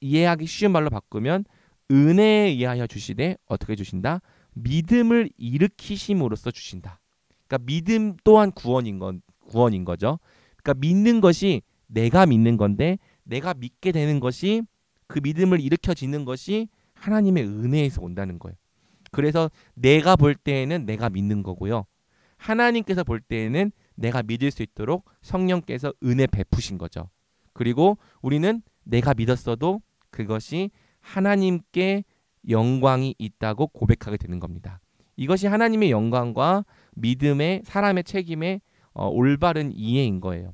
S1: 이해하기 쉬운 말로 바꾸면 은혜에 의하여 주시되 어떻게 주신다? 믿음을 일으키심으로써 주신다. 그러니까 믿음 또한 구원인 거죠. 그러니까 믿는 것이 내가 믿는 건데 내가 믿게 되는 것이 그 믿음을 일으켜지는 것이 하나님의 은혜에서 온다는 거예요. 그래서 내가 볼 때에는 내가 믿는 거고요. 하나님께서 볼 때에는 내가 믿을 수 있도록 성령께서 은혜 베푸신 거죠. 그리고 우리는 내가 믿었어도 그것이 하나님께 영광이 있다고 고백하게 되는 겁니다. 이것이 하나님의 영광과 믿음의 사람의 책임의 올바른 이해인 거예요.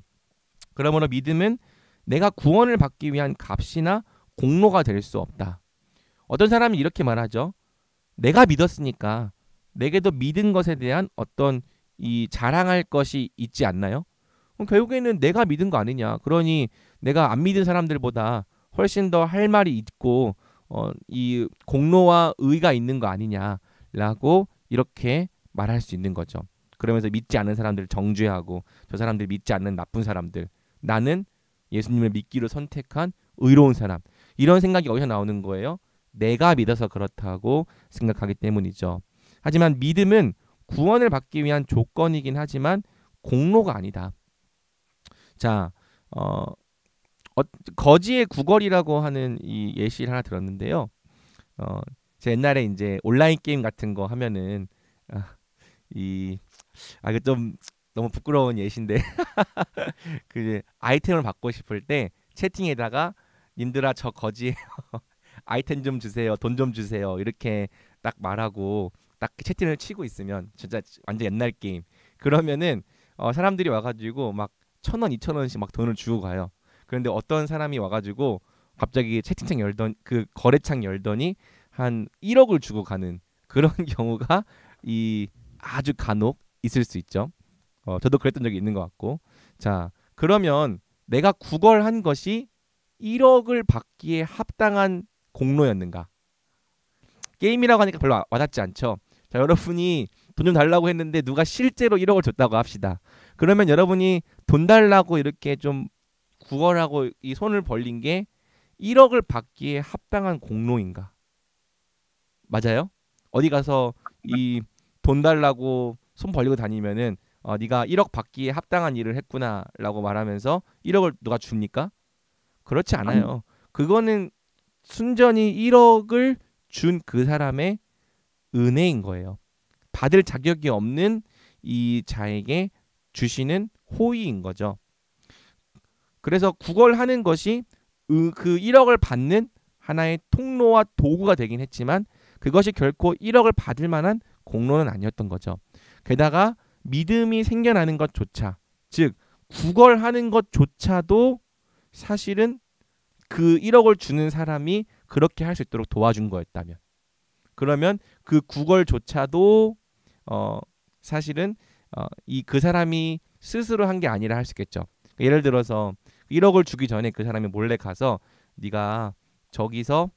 S1: 그러므로 믿음은 내가 구원을 받기 위한 값이나 공로가 될 수 없다. 어떤 사람이 이렇게 말하죠. 내가 믿었으니까 내게도 믿은 것에 대한 어떤 이 자랑할 것이 있지 않나요? 그럼 결국에는 내가 믿은 거 아니냐. 그러니 내가 안 믿은 사람들보다 훨씬 더 할 말이 있고 이 공로와 의가 있는 거 아니냐라고 이렇게 말할 수 있는 거죠. 그러면서 믿지 않는 사람들을 정죄하고 저 사람들 믿지 않는 나쁜 사람들, 나는 예수님을 믿기로 선택한 의로운 사람, 이런 생각이 어디서 나오는 거예요? 내가 믿어서 그렇다고 생각하기 때문이죠. 하지만 믿음은 구원을 받기 위한 조건이긴 하지만 공로가 아니다. 자, 거지의 구걸이라고 하는 이 예시를 하나 들었는데요. 제가 옛날에 이제 온라인 게임 같은 거 하면은 이거 좀 너무 부끄러운 예시인데 그 아이템을 받고 싶을 때 채팅에다가 님들아 저 거지예요. 아이템 좀 주세요. 돈 좀 주세요. 이렇게 딱 말하고 딱 채팅을 치고 있으면 진짜 완전 옛날 게임. 그러면은 사람들이 와가지고 막 1,000원, 2,000원씩 막 돈을 주고 가요. 그런데 어떤 사람이 와가지고 갑자기 채팅창 열던 그 거래창 열더니 한 1억을 주고 가는 그런 경우가 아주 간혹 있을 수 있죠. 저도 그랬던 적이 있는 것 같고. 자, 그러면 내가 구걸한 것이 1억을 받기에 합당한 공로였는가? 게임이라고 하니까 별로 와닿지 않죠. 자, 여러분이 돈 좀 달라고 했는데 누가 실제로 1억을 줬다고 합시다. 그러면 여러분이 돈 달라고 이렇게 좀 구걸하고 이 손을 벌린 게 1억을 받기에 합당한 공로인가? 맞아요? 어디 가서 이 돈 달라고 손 벌리고 다니면은 네가 1억 받기에 합당한 일을 했구나라고 말하면서 1억을 누가 줍니까? 그렇지 않아요. 그거는 순전히 1억을 준 그 사람의 은혜인 거예요. 받을 자격이 없는 이 자에게 주시는 호의인 거죠. 그래서 구걸하는 것이 그 1억을 받는 하나의 통로와 도구가 되긴 했지만 그것이 결코 1억을 받을 만한 공로는 아니었던 거죠. 게다가 믿음이 생겨나는 것조차, 즉 구걸하는 것조차도 사실은 그 1억을 주는 사람이 그렇게 할 수 있도록 도와준 거였다면, 그러면 그 구걸조차도 사실은 그 사람이 스스로 한 게 아니라 할 수 있겠죠. 예를 들어서 1억을 주기 전에 그 사람이 몰래 가서 네가 저기서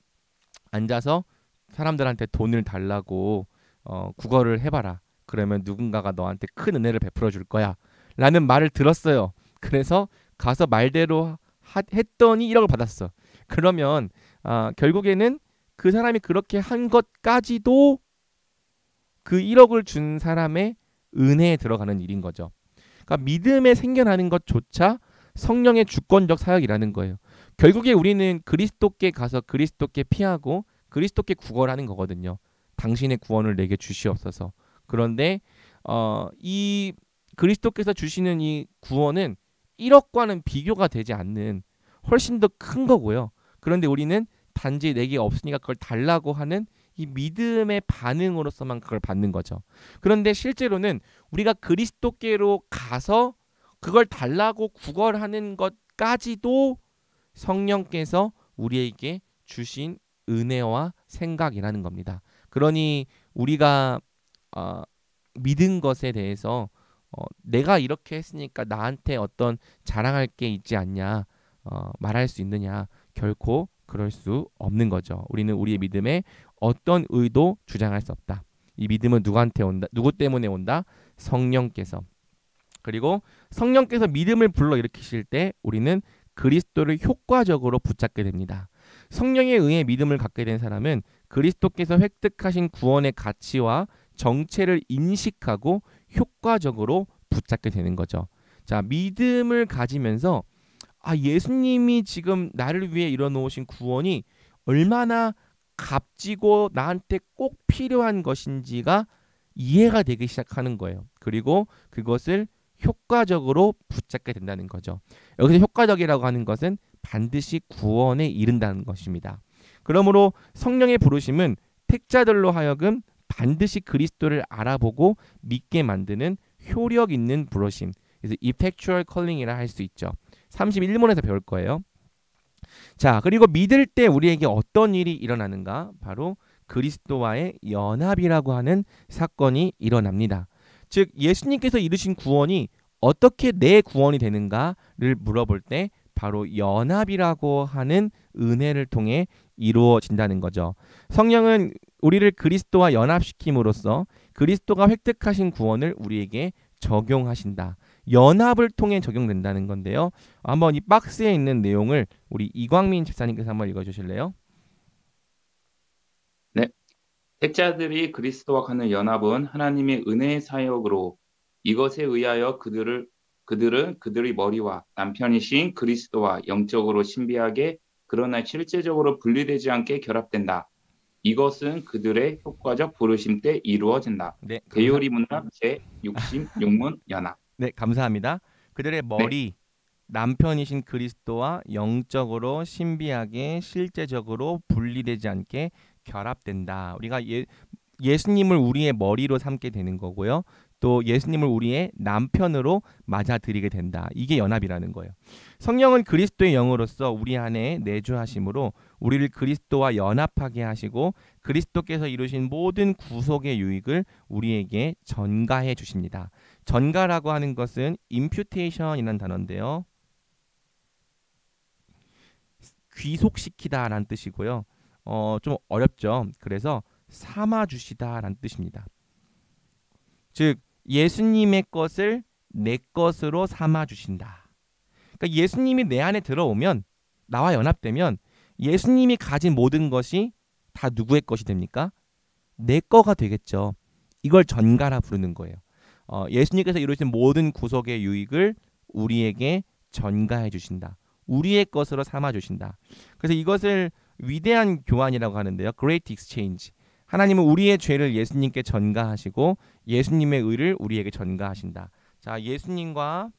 S1: 앉아서 사람들한테 돈을 달라고 구걸을 해봐라. 그러면 누군가가 너한테 큰 은혜를 베풀어 줄 거야 라는 말을 들었어요. 그래서 가서 말대로 했더니 1억을 받았어. 그러면 결국에는 그 사람이 그렇게 한 것까지도 그 1억을 준 사람의 은혜에 들어가는 일인 거죠. 그러니까 믿음에 생겨나는 것조차 성령의 주권적 사역이라는 거예요. 결국에 우리는 그리스도께 가서 그리스도께 피하고 그리스도께 구걸하는 거거든요. 당신의 구원을 내게 주시옵소서. 그런데 이 그리스도께서 주시는 이 구원은 1억과는 비교가 되지 않는 훨씬 더 큰 거고요. 그런데 우리는 단지 내게 없으니까 그걸 달라고 하는 이 믿음의 반응으로서만 그걸 받는 거죠. 그런데 실제로는 우리가 그리스도께로 가서 그걸 달라고 구걸하는 것까지도 성령께서 우리에게 주신 은혜와 생각이라는 겁니다. 그러니 우리가 믿은 것에 대해서 내가 이렇게 했으니까 나한테 어떤 자랑할 게 있지 않냐 말할 수 있느냐, 결코 그럴 수 없는 거죠. 우리는 우리의 믿음에 어떤 의도 주장할 수 없다. 이 믿음은 누구한테 온다? 누구 때문에 온다? 성령께서. 그리고 성령께서 믿음을 불러일으키실 때 우리는 그리스도를 효과적으로 붙잡게 됩니다. 성령에 의해 믿음을 갖게 된 사람은 그리스도께서 획득하신 구원의 가치와 정체를 인식하고 효과적으로 붙잡게 되는 거죠. 자, 믿음을 가지면서 예수님이 지금 나를 위해 이뤄놓으신 구원이 얼마나 값지고 나한테 꼭 필요한 것인지가 이해가 되기 시작하는 거예요. 그리고 그것을 효과적으로 붙잡게 된다는 거죠. 여기서 효과적이라고 하는 것은 반드시 구원에 이른다는 것입니다. 그러므로 성령의 부르심은 택자들로 하여금 반드시 그리스도를 알아보고 믿게 만드는 효력 있는 부르심. 그래서 effectual calling이라 할 수 있죠. 31문에서 배울 거예요. 자, 그리고 믿을 때 우리에게 어떤 일이 일어나는가? 바로 그리스도와의 연합이라고 하는 사건이 일어납니다. 즉 예수님께서 이루신 구원이 어떻게 내 구원이 되는가를 물어볼 때 바로 연합이라고 하는 은혜를 통해 이루어진다는 거죠. 성령은 우리를 그리스도와 연합시킴으로써 그리스도가 획득하신 구원을 우리에게 적용하신다. 연합을 통해 적용된다는 건데요. 한번 이 박스에 있는 내용을 우리 이광민 집사님께서 한번 읽어주실래요?
S4: 네. 택자들이 그리스도와 갖는 연합은 하나님의 은혜의 사역으로 이것에 의하여 그들은 그들의 머리와 남편이신 그리스도와 영적으로 신비하게 그러나 실제적으로 분리되지 않게 결합된다. 이것은 그들의 효과적 부르심 때 이루어진다.
S1: 네,
S4: 대요리 문답 제66문 연합.
S1: 네, 감사합니다. 그들의 머리, 남편이신 그리스도와 영적으로 신비하게 실제적으로 분리되지 않게 결합된다. 우리가 예수님을 우리의 머리로 삼게 되는 거고요. 또 예수님을 우리의 남편으로 맞아들이게 된다. 이게 연합이라는 거예요. 성령은 그리스도의 영으로서 우리 안에 내주하심으로 우리를 그리스도와 연합하게 하시고 그리스도께서 이루신 모든 구속의 유익을 우리에게 전가해 주십니다. 전가라고 하는 것은 imputation이라는 단어인데요. 귀속시키다라는 뜻이고요. 좀 어렵죠. 그래서 삼아주시다라는 뜻입니다. 즉 예수님의 것을 내 것으로 삼아주신다. 그러니까 예수님이 내 안에 들어오면, 나와 연합되면 예수님이 가진 모든 것이 다 누구의 것이 됩니까? 내 거가 되겠죠. 이걸 전가라 부르는 거예요. 예수님께서 이루신 모든 구속의 유익을 우리에게 전가해 주신다. 우리의 것으로 삼아 주신다. 그래서 이것을 위대한 교환이라고 하는데요. Great Exchange. 하나님은 우리의 죄를 예수님께 전가하시고 예수님의 의를 우리에게 전가하신다. 자, 예수님과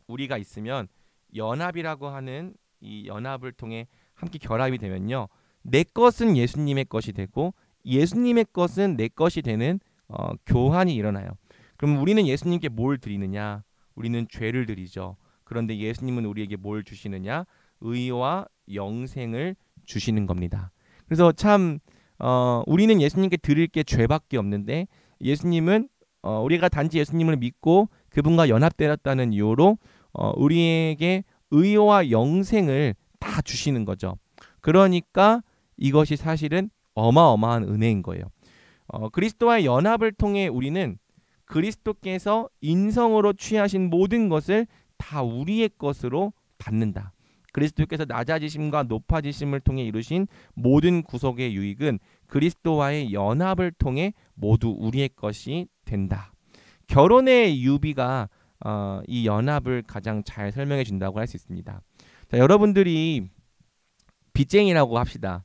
S1: 우리가 있으면 연합이라고 하는 이 연합을 통해 함께 결합이 되면요. 내 것은 예수님의 것이 되고 예수님의 것은 내 것이 되는 교환이 일어나요. 그럼 우리는 예수님께 뭘 드리느냐? 우리는 죄를 드리죠. 그런데 예수님은 우리에게 뭘 주시느냐? 의와 영생을 주시는 겁니다. 그래서 참 우리는 예수님께 드릴 게 죄밖에 없는데 예수님은 우리가 단지 예수님을 믿고 그분과 연합되었다는 이유로 우리에게 의와 영생을 다 주시는 거죠. 그러니까 이것이 사실은 어마어마한 은혜인 거예요. 그리스도와의 연합을 통해 우리는 그리스도께서 인성으로 취하신 모든 것을 다 우리의 것으로 받는다. 그리스도께서 낮아지심과 높아지심을 통해 이루신 모든 구속의 유익은 그리스도와의 연합을 통해 모두 우리의 것이 된다. 결혼의 유비가 이 연합을 가장 잘 설명해 준다고 할 수 있습니다. 자, 여러분들이 빚쟁이라고 합시다.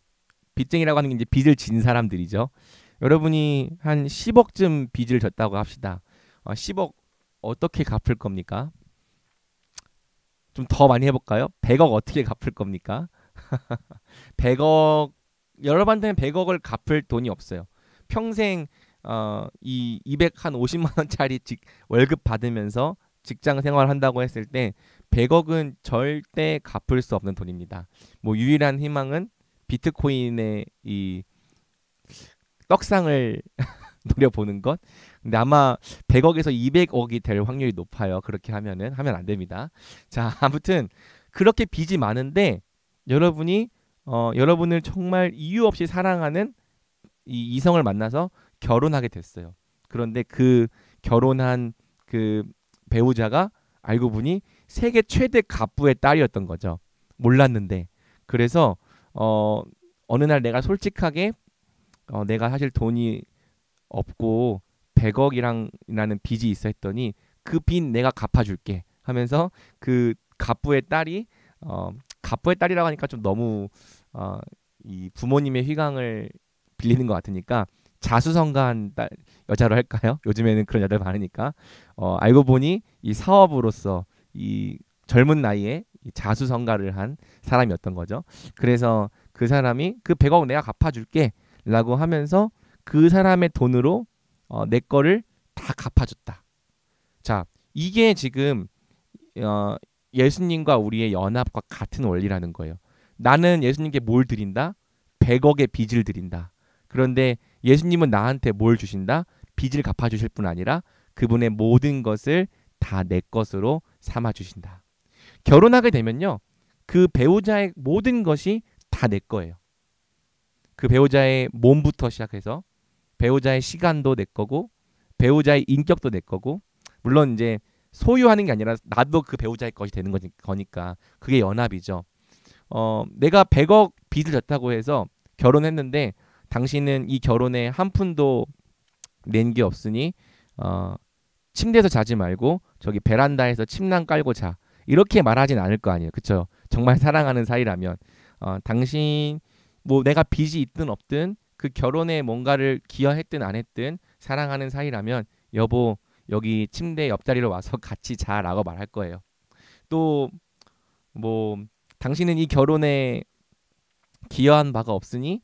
S1: 빚쟁이라고 하는 게 이제 빚을 진 사람들이죠. 여러분이 한 10억쯤 빚을 졌다고 합시다. 10억 어떻게 갚을 겁니까? 좀 더 많이 해볼까요? 100억 어떻게 갚을 겁니까? 100억, 여러분한테는 100억을 갚을 돈이 없어요. 평생 이 250만 원짜리 월급 받으면서 직장 생활을 한다고 했을 때 100억은 절대 갚을 수 없는 돈입니다. 뭐 유일한 희망은 비트코인의 이 떡상을 노려보는 것. 근데 아마 100억에서 200억이 될 확률이 높아요. 그렇게 하면 안 됩니다. 자, 아무튼 그렇게 빚이 많은데 여러분이 여러분을 정말 이유 없이 사랑하는 이 이성을 만나서 결혼하게 됐어요. 그런데 그 결혼한 그 배우자가 알고 보니 세계 최대 갑부의 딸이었던 거죠. 몰랐는데. 그래서 어느 날 내가 솔직하게 내가 사실 돈이 없고 100억이라는 빚이 있어 했더니 그 빚 내가 갚아줄게 하면서 그 갑부의 딸이라고 하니까 좀 너무 이 부모님의 휘강을 빌리는 것 같으니까 자수성가한 여자로 할까요? 요즘에는 그런 여자들 많으니까 알고 보니 이 사업으로서 이 젊은 나이에 이 자수성가를 한 사람이었던 거죠. 그래서 그 사람이 그 100억 내가 갚아줄게 라고 하면서 그 사람의 돈으로 내 거를 다 갚아줬다. 자, 이게 지금 예수님과 우리의 연합과 같은 원리라는 거예요. 나는 예수님께 뭘 드린다? 100억의 빚을 드린다. 그런데 예수님은 나한테 뭘 주신다? 빚을 갚아주실 뿐 아니라 그분의 모든 것을 다 내 것으로 삼아 주신다. 결혼하게 되면요, 그 배우자의 모든 것이 다 내 거예요. 그 배우자의 몸부터 시작해서 배우자의 시간도 내 거고 배우자의 인격도 내 거고, 물론 이제 소유하는 게 아니라 나도 그 배우자의 것이 되는 거니까 그게 연합이죠. 내가 100억 빚을 졌다고 해서 결혼했는데 당신은 이 결혼에 한 푼도 낸 게 없으니 침대에서 자지 말고 저기 베란다에서 침낭 깔고 자, 이렇게 말하진 않을 거 아니에요. 그쵸? 정말 사랑하는 사이라면 당신 뭐 내가 빚이 있든 없든 그 결혼에 뭔가를 기여했든 안 했든 사랑하는 사이라면 여보 여기 침대 옆자리로 와서 같이 자라고 말할 거예요. 또 뭐 당신은 이 결혼에 기여한 바가 없으니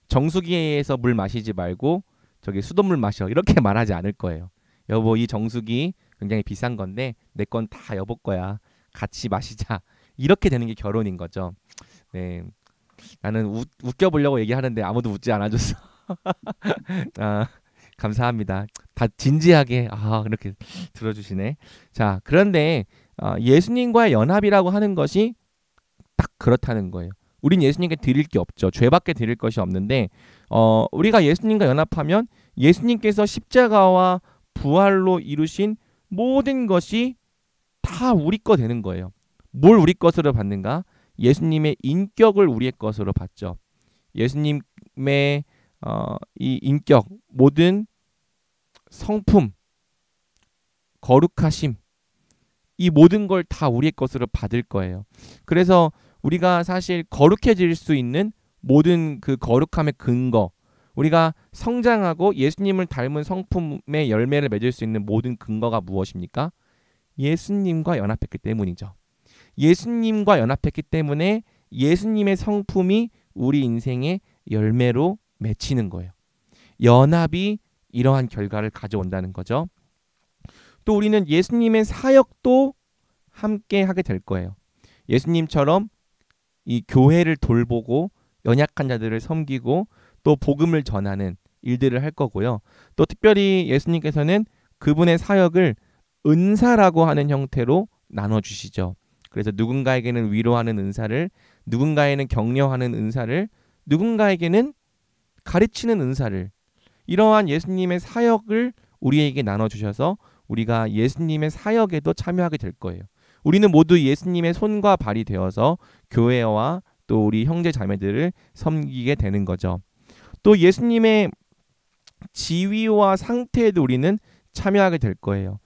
S1: 정수기에서 물 마시지 말고 저기 수돗물 마셔, 이렇게 말하지 않을 거예요. 여보 이 정수기 굉장히 비싼 건데 내 건 다 여보 거야, 같이 마시자, 이렇게 되는 게 결혼인 거죠. 네, 나는 웃겨보려고 얘기하는데 아무도 웃지 않아줬어. 감사합니다. 다 진지하게 그렇게 들어주시네. 자, 그런데 예수님과의 연합이라고 하는 것이 딱 그렇다는 거예요. 우린 예수님께 드릴 게 없죠. 죄밖에 드릴 것이 없는데 우리가 예수님과 연합하면 예수님께서 십자가와 부활로 이루신 모든 것이 다 우리 거 되는 거예요. 뭘 우리 것으로 받는가? 예수님의 인격을 우리의 것으로 받죠. 예수님의 이 인격, 모든 성품, 거룩하심, 이 모든 걸 다 우리의 것으로 받을 거예요. 그래서 우리가 사실 거룩해질 수 있는 모든 그 거룩함의 근거, 우리가 성장하고 예수님을 닮은 성품의 열매를 맺을 수 있는 모든 근거가 무엇입니까? 예수님과 연합했기 때문이죠. 예수님과 연합했기 때문에 예수님의 성품이 우리 인생의 열매로 맺히는 거예요. 연합이 이러한 결과를 가져온다는 거죠. 또 우리는 예수님의 사역도 함께 하게 될 거예요. 예수님처럼 이 교회를 돌보고 연약한 자들을 섬기고 또 복음을 전하는 일들을 할 거고요. 또 특별히 예수님께서는 그분의 사역을 은사라고 하는 형태로 나눠주시죠. 그래서 누군가에게는 위로하는 은사를, 누군가에게는 격려하는 은사를, 누군가에게는 가르치는 은사를, 이러한 예수님의 사역을 우리에게 나눠주셔서 우리가 예수님의 사역에도 참여하게 될 거예요. 우리는 모두 예수님의 손과 발이 되어서 교회와 또 우리 형제 자매들을 섬기게 되는 거죠. 또 예수님의 지위와 상태에도 우리는 참여하게 될 거예요.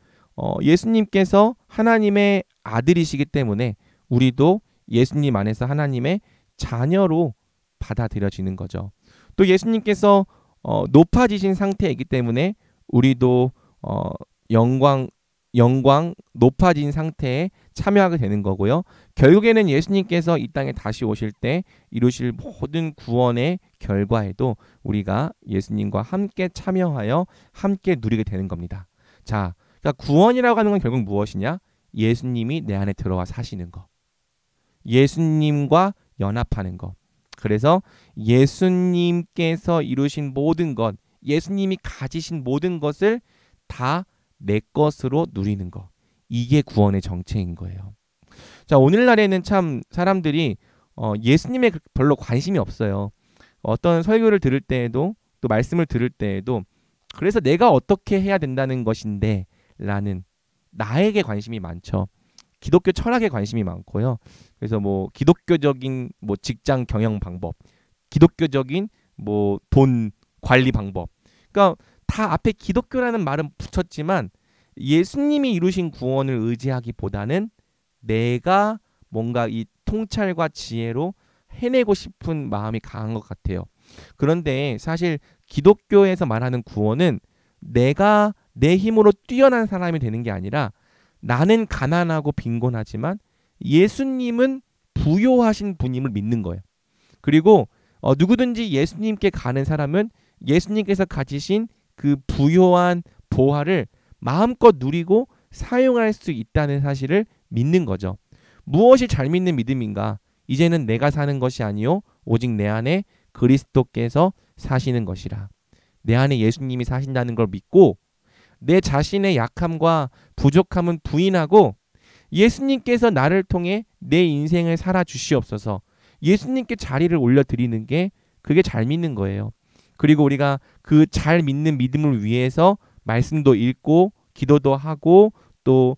S1: 예수님께서 하나님의 아들이시기 때문에 우리도 예수님 안에서 하나님의 자녀로 받아들여지는 거죠. 또 예수님께서 높아지신 상태이기 때문에 우리도 영광 높아진 상태에 참여하게 되는 거고요. 결국에는 예수님께서 이 땅에 다시 오실 때 이루실 모든 구원의 결과에도 우리가 예수님과 함께 참여하여 함께 누리게 되는 겁니다. 자, 그러니까 구원이라고 하는 건 결국 무엇이냐? 예수님이 내 안에 들어와 사시는 거. 예수님과 연합하는 거. 그래서 예수님께서 이루신 모든 것, 예수님이 가지신 모든 것을 다 내 것으로 누리는 거. 이게 구원의 정체인 거예요. 자, 오늘날에는 참 사람들이 예수님에 별로 관심이 없어요. 어떤 설교를 들을 때에도 또 말씀을 들을 때에도 그래서 내가 어떻게 해야 된다는 것인데 라는 나에게 관심이 많죠. 기독교 철학에 관심이 많고요. 그래서 뭐 기독교적인 뭐 직장 경영 방법, 기독교적인 뭐 돈 관리 방법. 그러니까 다 앞에 기독교라는 말은 붙였지만 예수님이 이루신 구원을 의지하기보다는 내가 뭔가 이 통찰과 지혜로 해내고 싶은 마음이 강한 것 같아요. 그런데 사실 기독교에서 말하는 구원은 내가 내 힘으로 뛰어난 사람이 되는 게 아니라 나는 가난하고 빈곤하지만 예수님은 부요하신 분임을 믿는 거예요. 그리고 누구든지 예수님께 가는 사람은 예수님께서 가지신 그 부요한 보화를 마음껏 누리고 사용할 수 있다는 사실을 믿는 거죠. 무엇이 잘 믿는 믿음인가? 이제는 내가 사는 것이 아니요 오직 내 안에 그리스도께서 사시는 것이라. 내 안에 예수님이 사신다는 걸 믿고 내 자신의 약함과 부족함은 부인하고 예수님께서 나를 통해 내 인생을 살아 주시옵소서. 예수님께 자리를 올려드리는 게 그게 잘 믿는 거예요. 그리고 우리가 그 잘 믿는 믿음을 위해서 말씀도 읽고 기도도 하고 또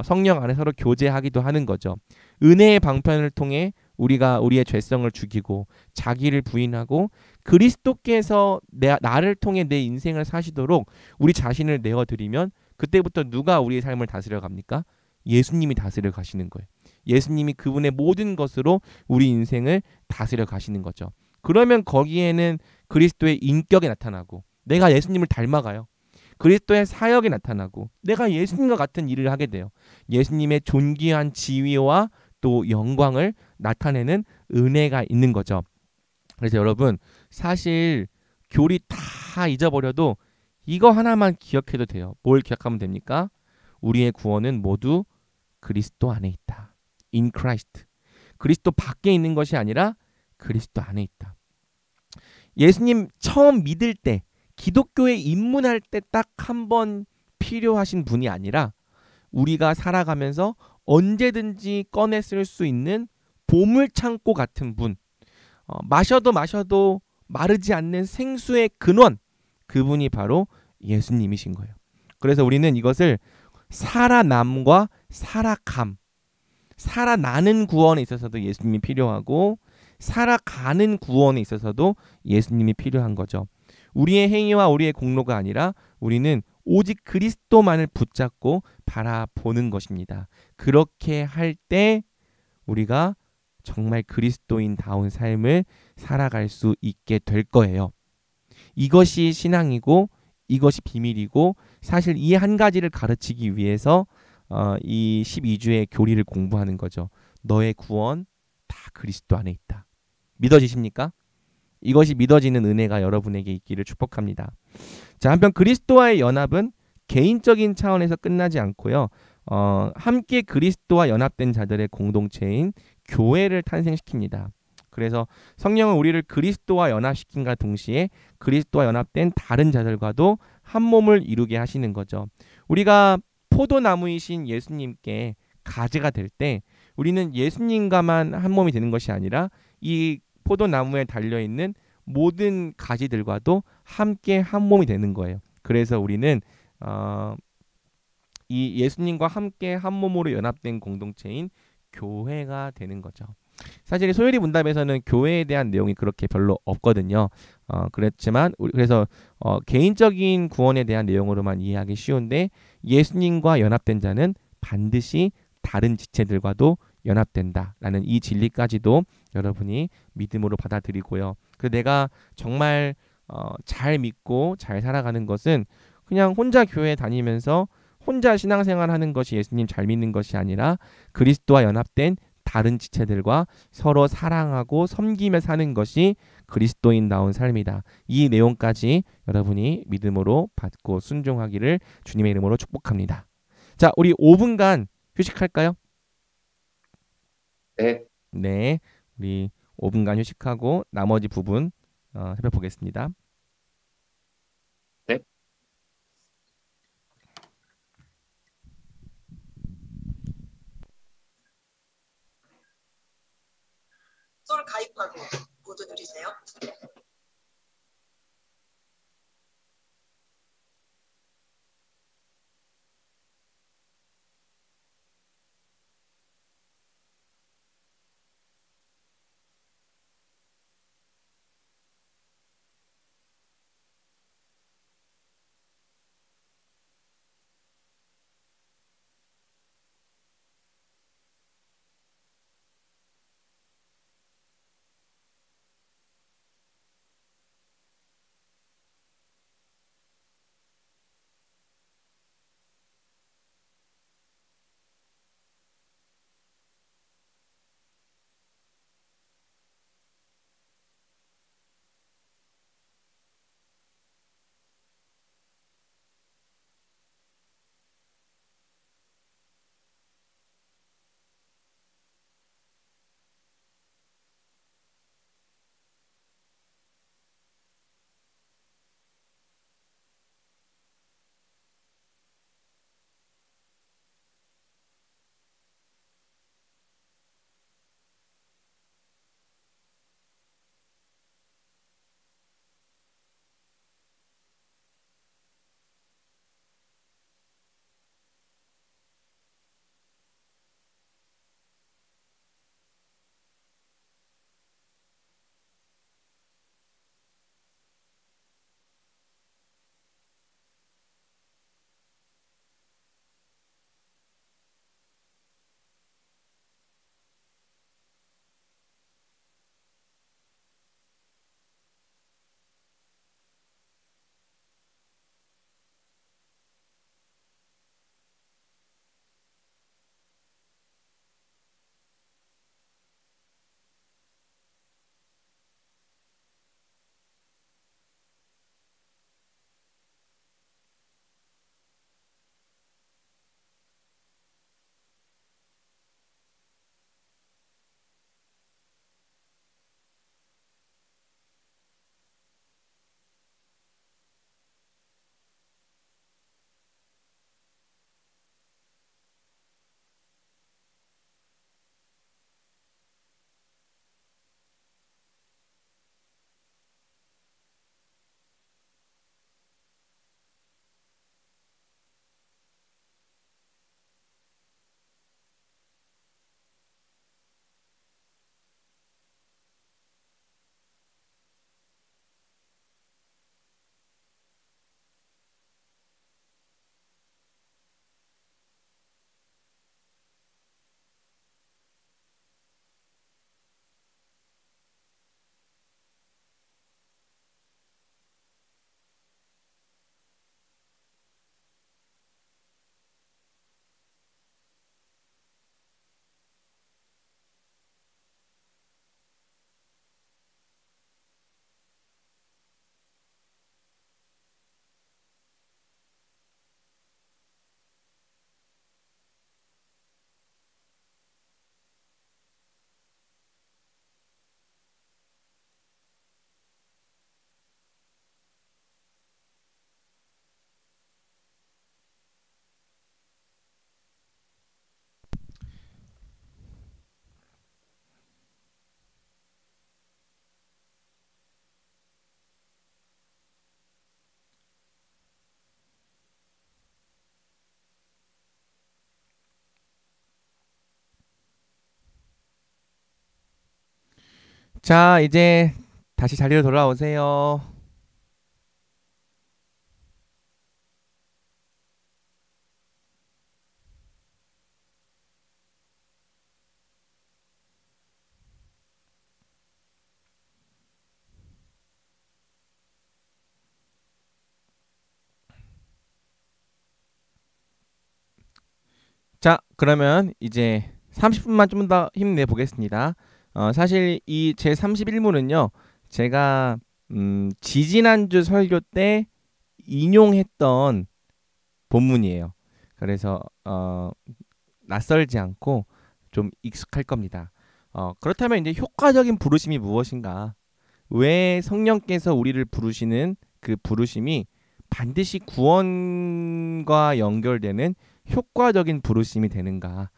S1: 성령 안에 서로 교제하기도 하는 거죠. 은혜의 방편을 통해 우리가 우리의 죄성을 죽이고 자기를 부인하고 그리스도께서 나를 통해 내 인생을 사시도록 우리 자신을 내어드리면 그때부터 누가 우리의 삶을 다스려 갑니까? 예수님이 다스려 가시는 거예요. 예수님이 그분의 모든 것으로 우리 인생을 다스려 가시는 거죠. 그러면 거기에는 그리스도의 인격이 나타나고 내가 예수님을 닮아가요. 그리스도의 사역이 나타나고 내가 예수님과 같은 일을 하게 돼요. 예수님의 존귀한 지위와 또 영광을 나타내는 은혜가 있는 거죠. 그래서 여러분 사실 교리 다 잊어버려도 이거 하나만 기억해도 돼요. 뭘 기억하면 됩니까? 우리의 구원은 모두 그리스도 안에 있다. In Christ. 그리스도 밖에 있는 것이 아니라 그리스도 안에 있다. 예수님 처음 믿을 때 기독교에 입문할 때 딱 한 번 필요하신 분이 아니라 우리가 살아가면서 언제든지 꺼내 쓸 수 있는 보물창고 같은 분, 마셔도 마르지 않는 생수의 근원, 그분이 바로 예수님이신 거예요. 그래서 우리는 이것을 살아남과 살아감, 살아나는 구원에 있어서도 예수님이 필요하고 살아가는 구원에 있어서도 예수님이 필요한 거죠. 우리의 행위와 우리의 공로가 아니라 우리는 오직 그리스도만을 붙잡고 바라보는 것입니다. 그렇게 할 때 우리가 정말 그리스도인다운 삶을 살아갈 수 있게 될 거예요. 이것이 신앙이고 이것이 비밀이고 사실 이 한 가지를 가르치기 위해서 이 12주의 교리를 공부하는 거죠. 너의 구원 다 그리스도 안에 있다. 믿어지십니까? 이것이 믿어지는 은혜가 여러분에게 있기를 축복합니다. 자, 한편 그리스도와의 연합은 개인적인 차원에서 끝나지 않고요. 함께 그리스도와 연합된 자들의 공동체인 교회를 탄생시킵니다. 그래서 성령은 우리를 그리스도와 연합시킨과 동시에 그리스도와 연합된 다른 자들과도 한 몸을 이루게 하시는 거죠. 우리가 포도나무이신 예수님께 가지가 될 때 우리는 예수님과만 한 몸이 되는 것이 아니라 이 포도나무에 달려있는 모든 가지들과도 함께 한 몸이 되는 거예요. 그래서 우리는 이 예수님과 함께 한 몸으로 연합된 공동체인 교회가 되는 거죠. 사실 소요리 문답에서는 교회에 대한 내용이 그렇게 별로 없거든요. 그렇지만 그래서 개인적인 구원에 대한 내용으로만 이해하기 쉬운데 예수님과 연합된 자는 반드시 다른 지체들과도 연합된다라는 이 진리까지도 여러분이 믿음으로 받아들이고요. 그 내가 정말 잘 믿고 잘 살아가는 것은 그냥 혼자 교회 다니면서 혼자 신앙생활하는 것이 예수님 잘 믿는 것이 아니라 그리스도와 연합된 다른 지체들과 서로 사랑하고 섬기며 사는 것이 그리스도인다운 삶이다. 이 내용까지 여러분이 믿음으로 받고 순종하기를 주님의 이름으로 축복합니다. 자, 우리 5분간 휴식할까요?
S4: 네.
S1: 네, 우리 5분간 휴식하고 나머지 부분 살펴보겠습니다.
S4: 네.
S6: 솔 가입하고 모두 누리세요.
S1: 자, 이제 다시 자리로 돌아오세요. 자, 그러면 이제 30분만 좀 더 힘내 보겠습니다. 사실 이 제 31문은요, 제가 지지난주 설교 때 인용했던 본문이에요. 그래서 낯설지 않고 좀 익숙할 겁니다. 그렇다면 이제 효과적인 부르심이 무엇인가? 왜 성령께서 우리를 부르시는 그 부르심이 반드시 구원과 연결되는 효과적인 부르심이 되는가?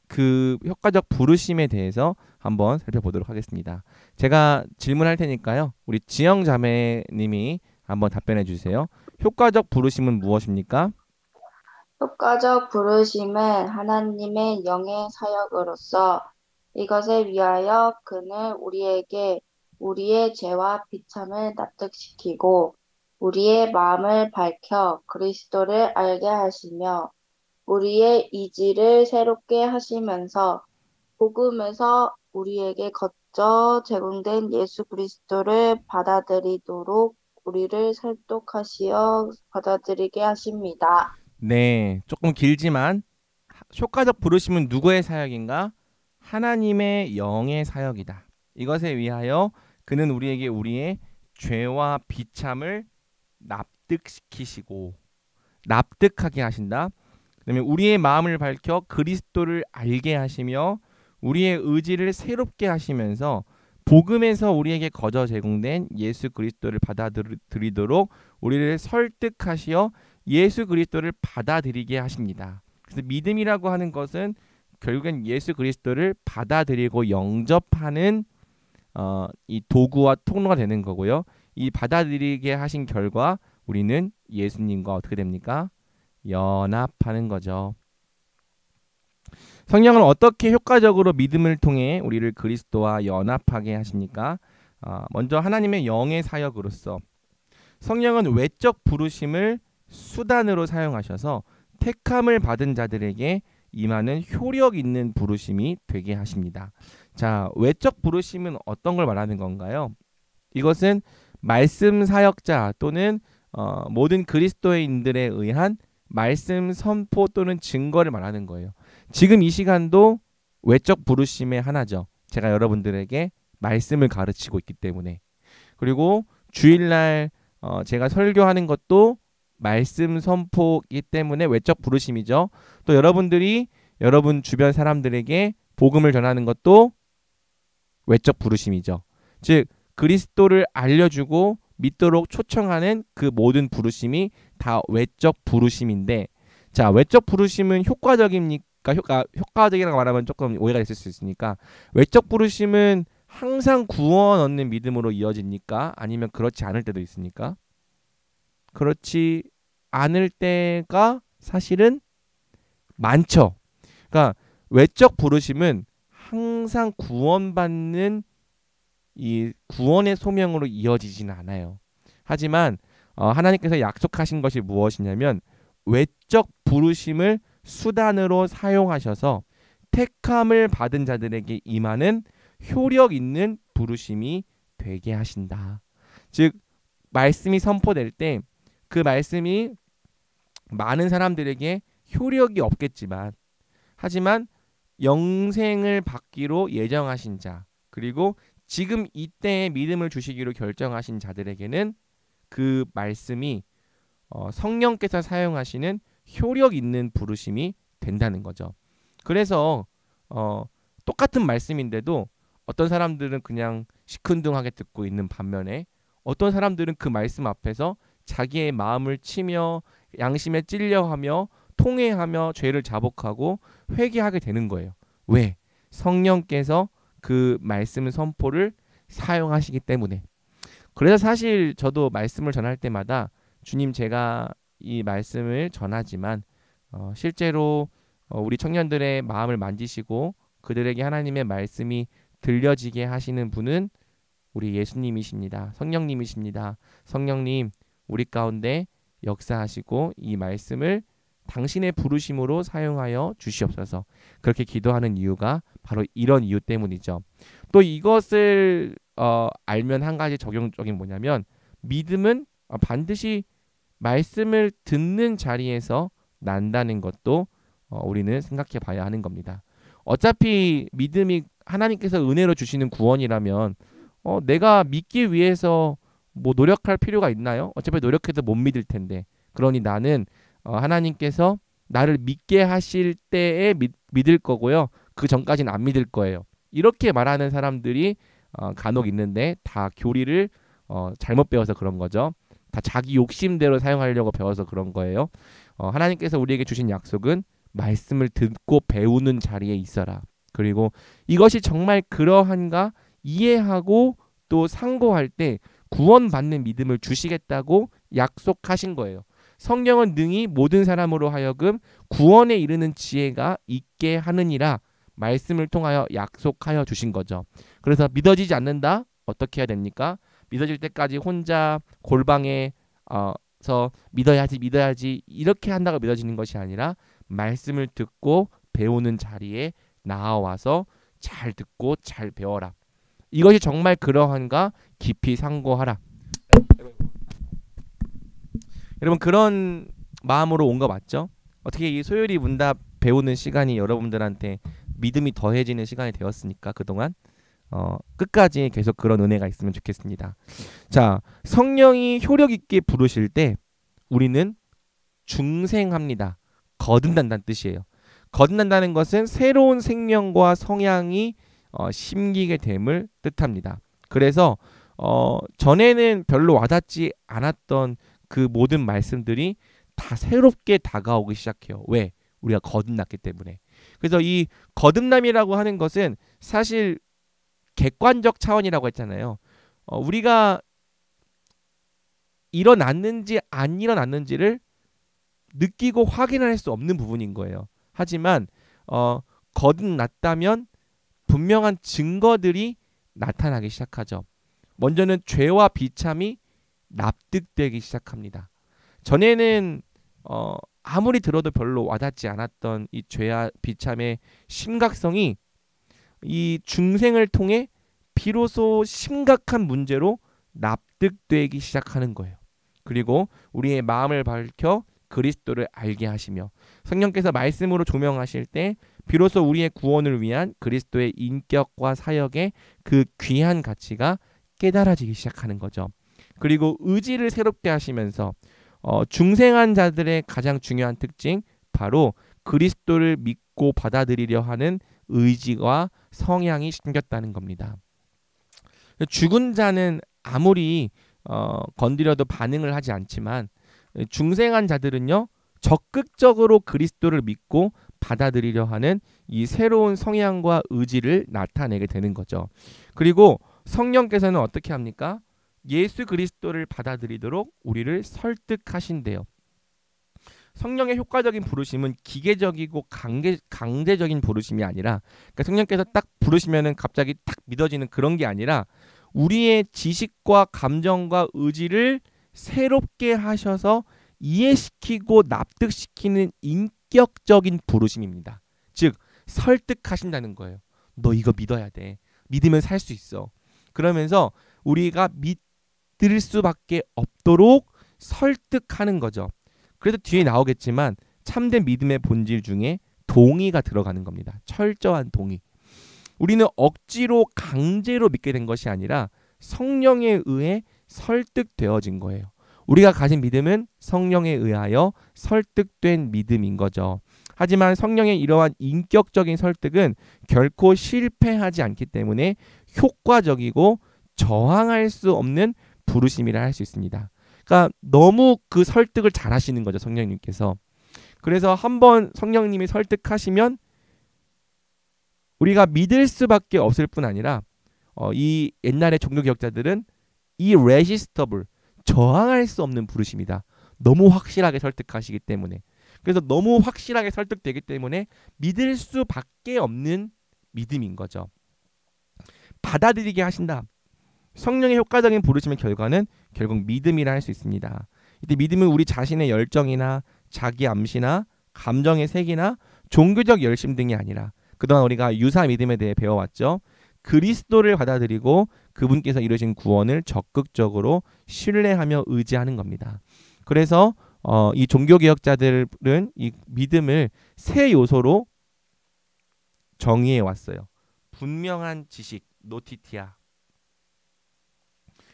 S1: 그 효과적 부르심에 대해서 한번 살펴보도록 하겠습니다. 제가 질문할 테니까요. 우리 지영 자매님이 한번 답변해 주세요. 효과적 부르심은 무엇입니까?
S5: 효과적 부르심은 하나님의 영의 사역으로서 이것을 위하여 그는 우리에게 우리의 죄와 비참을 납득시키고 우리의 마음을 밝혀 그리스도를 알게 하시며 우리의 이지를 새롭게 하시면서 복음에서 우리에게 거저 제공된 예수 그리스도를 받아들이도록 우리를 설득하시어 받아들이게 하십니다.
S1: 네, 조금 길지만 효과적 부르심은 누구의 사역인가? 하나님의 영의 사역이다. 이것에 위하여 그는 우리에게 우리의 죄와 비참을 납득시키시고 납득하게 하신다. 그다음에 우리의 마음을 밝혀 그리스도를 알게 하시며 우리의 의지를 새롭게 하시면서 복음에서 우리에게 거저 제공된 예수 그리스도를 받아들이도록 우리를 설득하시어 예수 그리스도를 받아들이게 하십니다. 그래서 믿음이라고 하는 것은 결국엔 예수 그리스도를 받아들이고 영접하는 이 도구와 통로가 되는 거고요. 이 받아들이게 하신 결과 우리는 예수님과 어떻게 됩니까? 연합하는 거죠. 성령은 어떻게 효과적으로 믿음을 통해 우리를 그리스도와 연합하게 하십니까? 먼저 하나님의 영의 사역으로서 성령은 외적 부르심을 수단으로 사용하셔서 택함을 받은 자들에게 임하는 효력 있는 부르심이 되게 하십니다. 자, 외적 부르심은 어떤 걸 말하는 건가요? 이것은 말씀 사역자 또는 모든 그리스도인들에 의한 말씀 선포 또는 증거를 말하는 거예요. 지금 이 시간도 외적 부르심의 하나죠. 제가 여러분들에게 말씀을 가르치고 있기 때문에. 그리고 주일날 제가 설교하는 것도 말씀 선포이기 때문에 외적 부르심이죠. 또 여러분들이 여러분 주변 사람들에게 복음을 전하는 것도 외적 부르심이죠. 즉 그리스도를 알려주고 믿도록 초청하는 그 모든 부르심이 다 외적 부르심인데, 자, 외적 부르심은 효과적입니까? 효과적이라고 말하면 조금 오해가 있을 수 있으니까, 외적 부르심은 항상 구원 얻는 믿음으로 이어집니까? 아니면 그렇지 않을 때도 있습니까? 그렇지 않을 때가 사실은 많죠. 그러니까 외적 부르심은 항상 구원받는 이 구원의 소명으로 이어지지는 않아요. 하지만 하나님께서 약속하신 것이 무엇이냐면 외적 부르심을 수단으로 사용하셔서 택함을 받은 자들에게 임하는 효력 있는 부르심이 되게 하신다. 즉 말씀이 선포될 때 그 말씀이 많은 사람들에게 효력이 없겠지만 하지만 영생을 받기로 예정하신 자, 그리고 지금 이때에 믿음을 주시기로 결정하신 자들에게는 그 말씀이 성령께서 사용하시는 효력 있는 부르심이 된다는 거죠. 그래서 똑같은 말씀인데도 어떤 사람들은 그냥 시큰둥하게 듣고 있는 반면에 어떤 사람들은 그 말씀 앞에서 자기의 마음을 치며 양심에 찔려하며 통회하며 죄를 자복하고 회개하게 되는 거예요. 왜? 성령께서 그 말씀 선포를 사용하시기 때문에. 그래서 사실 저도 말씀을 전할 때마다 주님, 제가 이 말씀을 전하지만 실제로 우리 청년들의 마음을 만지시고 그들에게 하나님의 말씀이 들려지게 하시는 분은 우리 예수님이십니다. 성령님이십니다. 성령님, 우리 가운데 역사하시고 이 말씀을 당신의 부르심으로 사용하여 주시옵소서. 그렇게 기도하는 이유가 바로 이런 이유 때문이죠. 또 이것을 알면 한 가지 적용적인 뭐냐면, 믿음은 반드시 말씀을 듣는 자리에서 난다는 것도 우리는 생각해 봐야 하는 겁니다. 어차피 믿음이 하나님께서 은혜로 주시는 구원이라면 내가 믿기 위해서 뭐 노력할 필요가 있나요? 어차피 노력해도 못 믿을 텐데. 그러니 나는 하나님께서 나를 믿게 하실 때에 믿을 거고요. 그 전까지는 안 믿을 거예요. 이렇게 말하는 사람들이 간혹 있는데 다 교리를 잘못 배워서 그런 거죠. 다 자기 욕심대로 사용하려고 배워서 그런 거예요. 하나님께서 우리에게 주신 약속은 말씀을 듣고 배우는 자리에 있어라. 그리고 이것이 정말 그러한가 이해하고 또 상고할 때 구원받는 믿음을 주시겠다고 약속하신 거예요. 성령은 능히 모든 사람으로 하여금 구원에 이르는 지혜가 있게 하느니라 말씀을 통하여 약속하여 주신 거죠. 그래서 믿어지지 않는다? 어떻게 해야 됩니까? 믿어질 때까지 혼자 골방에서 믿어야지 이렇게 한다고 믿어지는 것이 아니라 말씀을 듣고 배우는 자리에 나와서 잘 듣고 잘 배워라. 이것이 정말 그러한가 깊이 상고하라. 여러분, 그런 마음으로 온 거 맞죠? 어떻게 이 소요리 문답 배우는 시간이 여러분들한테 믿음이 더해지는 시간이 되었으니까 그동안 끝까지 계속 그런 은혜가 있으면 좋겠습니다. 자, 성령이 효력 있게 부르실 때 우리는 중생합니다. 거듭난다는 뜻이에요. 거듭난다는 것은 새로운 생명과 성향이 심기게 됨을 뜻합니다. 그래서 전에는 별로 와닿지 않았던 그 모든 말씀들이 다 새롭게 다가오기 시작해요. 왜? 우리가 거듭났기 때문에. 그래서 이 거듭남이라고 하는 것은 사실 객관적 차원이라고 했잖아요. 우리가 일어났는지 안 일어났는지를 느끼고 확인할 수 없는 부분인 거예요. 하지만 거듭났다면 분명한 증거들이 나타나기 시작하죠. 먼저는 죄와 비참이 납득되기 시작합니다. 전에는 아무리 들어도 별로 와닿지 않았던 이 죄와 비참의 심각성이 이 중생을 통해 비로소 심각한 문제로 납득되기 시작하는 거예요. 그리고 우리의 마음을 밝혀 그리스도를 알게 하시며 성령께서 말씀으로 조명하실 때 비로소 우리의 구원을 위한 그리스도의 인격과 사역의 그 귀한 가치가 깨달아지기 시작하는 거죠. 그리고 의지를 새롭게 하시면서 중생한 자들의 가장 중요한 특징, 바로 그리스도를 믿고 받아들이려 하는 의지와 성향이 생겼다는 겁니다. 죽은 자는 아무리 건드려도 반응을 하지 않지만 중생한 자들은요, 적극적으로 그리스도를 믿고 받아들이려 하는 이 새로운 성향과 의지를 나타내게 되는 거죠. 그리고 성령께서는 어떻게 합니까? 예수 그리스도를 받아들이도록 우리를 설득하신대요. 성령의 효과적인 부르심은 기계적이고 강제적인 부르심이 아니라, 그러니까 성령께서 딱 부르시면은 갑자기 딱 믿어지는 그런 게 아니라 우리의 지식과 감정과 의지를 새롭게 하셔서 이해시키고 납득시키는 인격적인 부르심입니다. 즉 설득하신다는 거예요. 너 이거 믿어야 돼. 믿으면 살 수 있어. 그러면서 우리가 믿을 수밖에 없도록 설득하는 거죠. 그래서 뒤에 나오겠지만 참된 믿음의 본질 중에 동의가 들어가는 겁니다. 철저한 동의. 우리는 억지로 강제로 믿게 된 것이 아니라 성령에 의해 설득되어진 거예요. 우리가 가진 믿음은 성령에 의하여 설득된 믿음인 거죠. 하지만 성령의 이러한 인격적인 설득은 결코 실패하지 않기 때문에 효과적이고 저항할 수 없는 부르심이라 할 수 있습니다. 그러니까 너무 그 설득을 잘 하시는 거죠, 성령님께서. 그래서 한번 성령님이 설득하시면 우리가 믿을 수밖에 없을 뿐 아니라 이 옛날의 종교개혁자들은 irresistible, 저항할 수 없는 부르심이다. 너무 확실하게 설득하시기 때문에. 그래서 너무 확실하게 설득되기 때문에 믿을 수밖에 없는 믿음인 거죠. 받아들이게 하신다. 성령의 효과적인 부르심의 결과는 결국 믿음이라 할 수 있습니다. 이때 믿음은 우리 자신의 열정이나 자기 암시나 감정의 색이나 종교적 열심 등이 아니라 그동안 우리가 유사 믿음에 대해 배워왔죠. 그리스도를 받아들이고 그분께서 이루신 구원을 적극적으로 신뢰하며 의지하는 겁니다. 그래서 이 종교개혁자들은 이 믿음을 세 요소로 정의해 왔어요. 분명한 지식, 노티티아.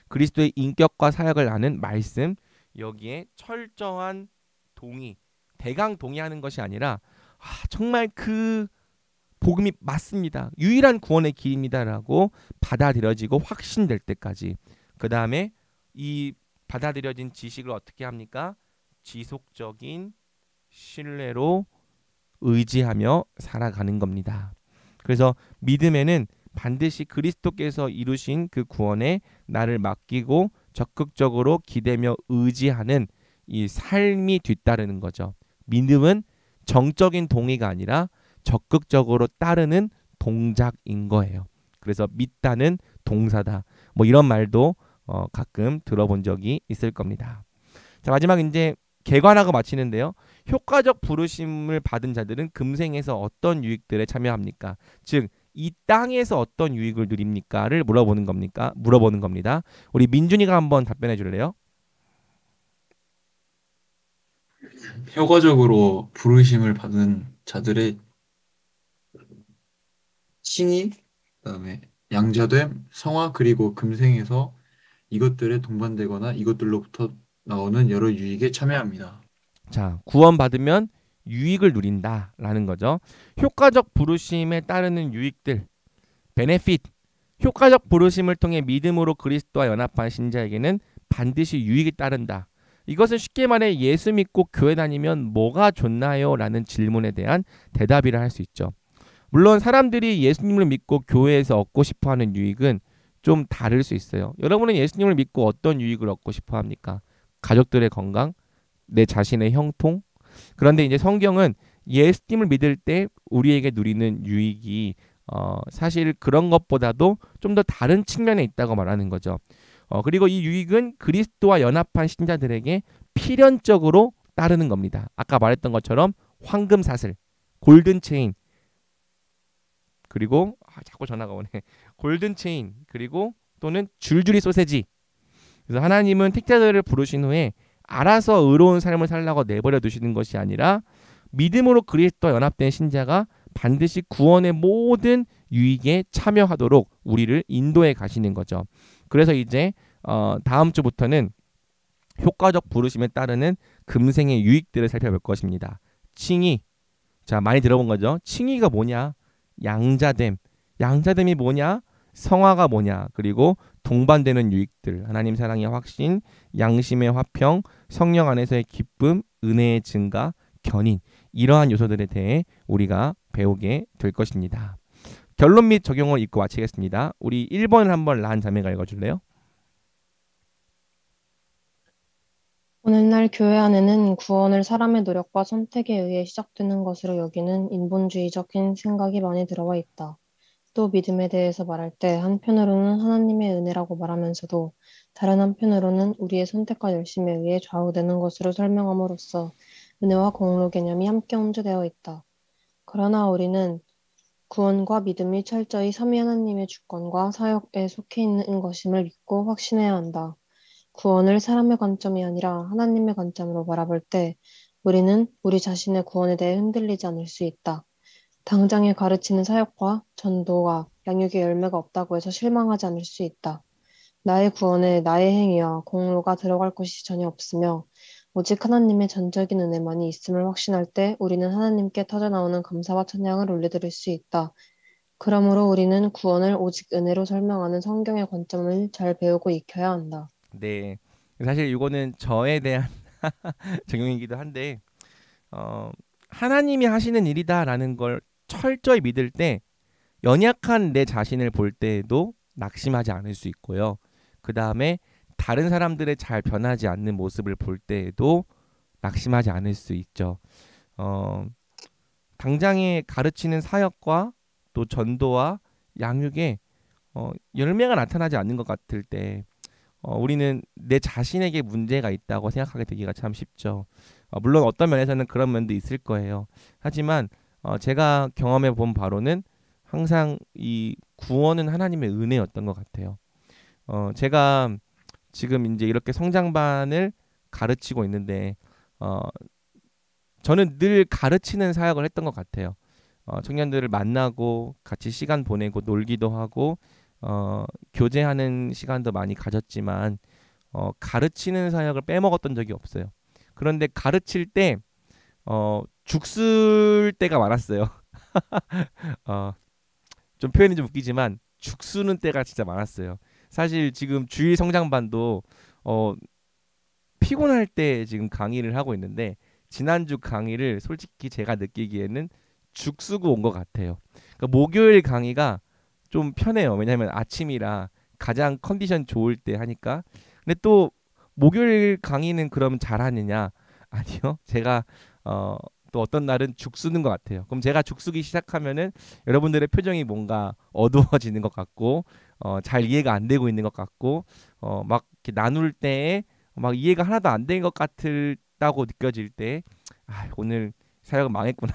S1: 그리스도의 인격과 사역을 아는 말씀, 여기에 철저한 동의, 대강 동의하는 것이 아니라 정말 그 복음이 맞습니다. 유일한 구원의 길입니다라고 받아들여지고 확신될 때까지. 그 다음에 이 받아들여진 지식을 어떻게 합니까? 지속적인 신뢰로 의지하며 살아가는 겁니다. 그래서 믿음에는 반드시 그리스도께서 이루신 그 구원에 나를 맡기고 적극적으로 기대며 의지하는 이 삶이 뒤따르는 거죠. 믿음은 정적인 동의가 아니라 적극적으로 따르는 동작인 거예요. 그래서 믿다는 동사다. 뭐 이런 말도 가끔 들어본 적이 있을 겁니다. 자, 마지막 이제 개관하고 마치는데요. 효과적 부르심을 받은 자들은 금생에서 어떤 유익들에 참여합니까? 즉, 이 땅에서 어떤 유익을 누립니까?를 물어보는 겁니다. 우리 민준이가 한번 답변해 줄래요?
S7: 효과적으로 부르심을 받은 자들의 칭의, 그다음에 양자됨, 성화, 그리고 금생에서 이것들에 동반되거나 이것들로부터 나오는 여러 유익에 참여합니다.
S1: 자, 구원받으면 유익을 누린다라는 거죠. 효과적 부르심에 따르는 유익들, 베네핏. 효과적 부르심을 통해 믿음으로 그리스도와 연합한 신자에게는 반드시 유익이 따른다. 이것은 쉽게 말해 예수 믿고 교회 다니면 뭐가 좋나요? 라는 질문에 대한 대답이라 할 수 있죠. 물론 사람들이 예수님을 믿고 교회에서 얻고 싶어하는 유익은 좀 다를 수 있어요. 여러분은 예수님을 믿고 어떤 유익을 얻고 싶어 합니까? 가족들의 건강, 내 자신의 형통. 그런데 이제 성경은 예수님을 믿을 때 우리에게 누리는 유익이 사실 그런 것보다도 좀 더 다른 측면에 있다고 말하는 거죠. 그리고 이 유익은 그리스도와 연합한 신자들에게 필연적으로 따르는 겁니다. 아까 말했던 것처럼 황금사슬, 골든체인, 그리고 자꾸 전화가 오네. 골든체인, 그리고 또는 줄줄이 소세지. 그래서 하나님은 택자들을 부르신 후에 알아서 의로운 삶을 살라고 내버려 두시는 것이 아니라 믿음으로 그리스도와 연합된 신자가 반드시 구원의 모든 유익에 참여하도록 우리를 인도해 가시는 거죠. 그래서 이제 다음 주부터는 효과적 부르심에 따르는 금생의 유익들을 살펴볼 것입니다. 칭의. 자, 많이 들어본 거죠. 칭의가 뭐냐? 양자됨. 양자됨이 뭐냐? 성화가 뭐냐? 그리고 동반되는 유익들. 하나님 사랑의 확신, 양심의 화평, 성령 안에서의 기쁨, 은혜의 증가, 견인. 이러한 요소들에 대해 우리가 배우게 될 것입니다. 결론 및 적용을 읽고 마치겠습니다. 우리 1번을 한번 란 자매가 읽어줄래요?
S2: 오늘날 교회 안에는 구원을 사람의 노력과 선택에 의해 시작되는 것으로 여기는 인본주의적인 생각이 많이 들어와 있다. 또 믿음에 대해서 말할 때 한편으로는 하나님의 은혜라고 말하면서도 다른 한편으로는 우리의 선택과 열심에 의해 좌우되는 것으로 설명함으로써 은혜와 공로 개념이 함께 혼재되어 있다. 그러나 우리는 구원과 믿음이 철저히 삼위 하나님의 주권과 사역에 속해 있는 것임을 믿고 확신해야 한다. 구원을 사람의 관점이 아니라 하나님의 관점으로 바라볼 때 우리는 우리 자신의 구원에 대해 흔들리지 않을 수 있다. 당장에 가르치는 사역과 전도가 양육의 열매가 없다고 해서 실망하지 않을 수 있다. 나의 구원에 나의 행위와 공로가 들어갈 것이 전혀 없으며 오직 하나님의 전적인 은혜만이 있음을 확신할 때 우리는 하나님께 터져나오는 감사와 찬양을 올려드릴 수 있다. 그러므로 우리는 구원을 오직 은혜로 설명하는 성경의 관점을 잘 배우고 익혀야 한다.
S1: 네. 사실 이거는 저에 대한 적용이기도 한데 하나님이 하시는 일이다라는 걸 철저히 믿을 때 연약한 내 자신을 볼 때에도 낙심하지 않을 수 있고요. 그 다음에 다른 사람들의 잘 변하지 않는 모습을 볼 때에도 낙심하지 않을 수 있죠. 당장에 가르치는 사역과 또 전도와 양육에 열매가 나타나지 않는 것 같을 때 우리는 내 자신에게 문제가 있다고 생각하게 되기가 참 쉽죠. 물론 어떤 면에서는 그런 면도 있을 거예요. 하지만 제가 경험해 본 바로는 항상 이 구원은 하나님의 은혜였던 것 같아요. 제가 지금 이제 이렇게 성장반을 가르치고 있는데 저는 늘 가르치는 사역을 했던 것 같아요. 청년들을 만나고 같이 시간 보내고 놀기도 하고 교제하는 시간도 많이 가졌지만 가르치는 사역을 빼먹었던 적이 없어요. 그런데 가르칠 때 죽을 때가 많았어요. 좀 표현이 좀 웃기지만 죽쓰는 때가 진짜 많았어요. 사실 지금 주일 성장반도 피곤할 때 지금 강의를 하고 있는데 지난주 강의를 솔직히 제가 느끼기에는 죽쓰고 온 것 같아요. 그러니까 목요일 강의가 좀 편해요. 왜냐하면 아침이라 가장 컨디션 좋을 때 하니까. 근데 또 목요일 강의는 그럼 잘하느냐? 아니요. 제가 또 어떤 날은 죽쓰는 것 같아요. 그럼 제가 죽쓰기 시작하면은 여러분들의 표정이 뭔가 어두워지는 것 같고 잘 이해가 안 되고 있는 것 같고 막 이렇게 나눌 때에 막 이해가 하나도 안 된 것 같다고 느껴질 때 오늘 사역은 망했구나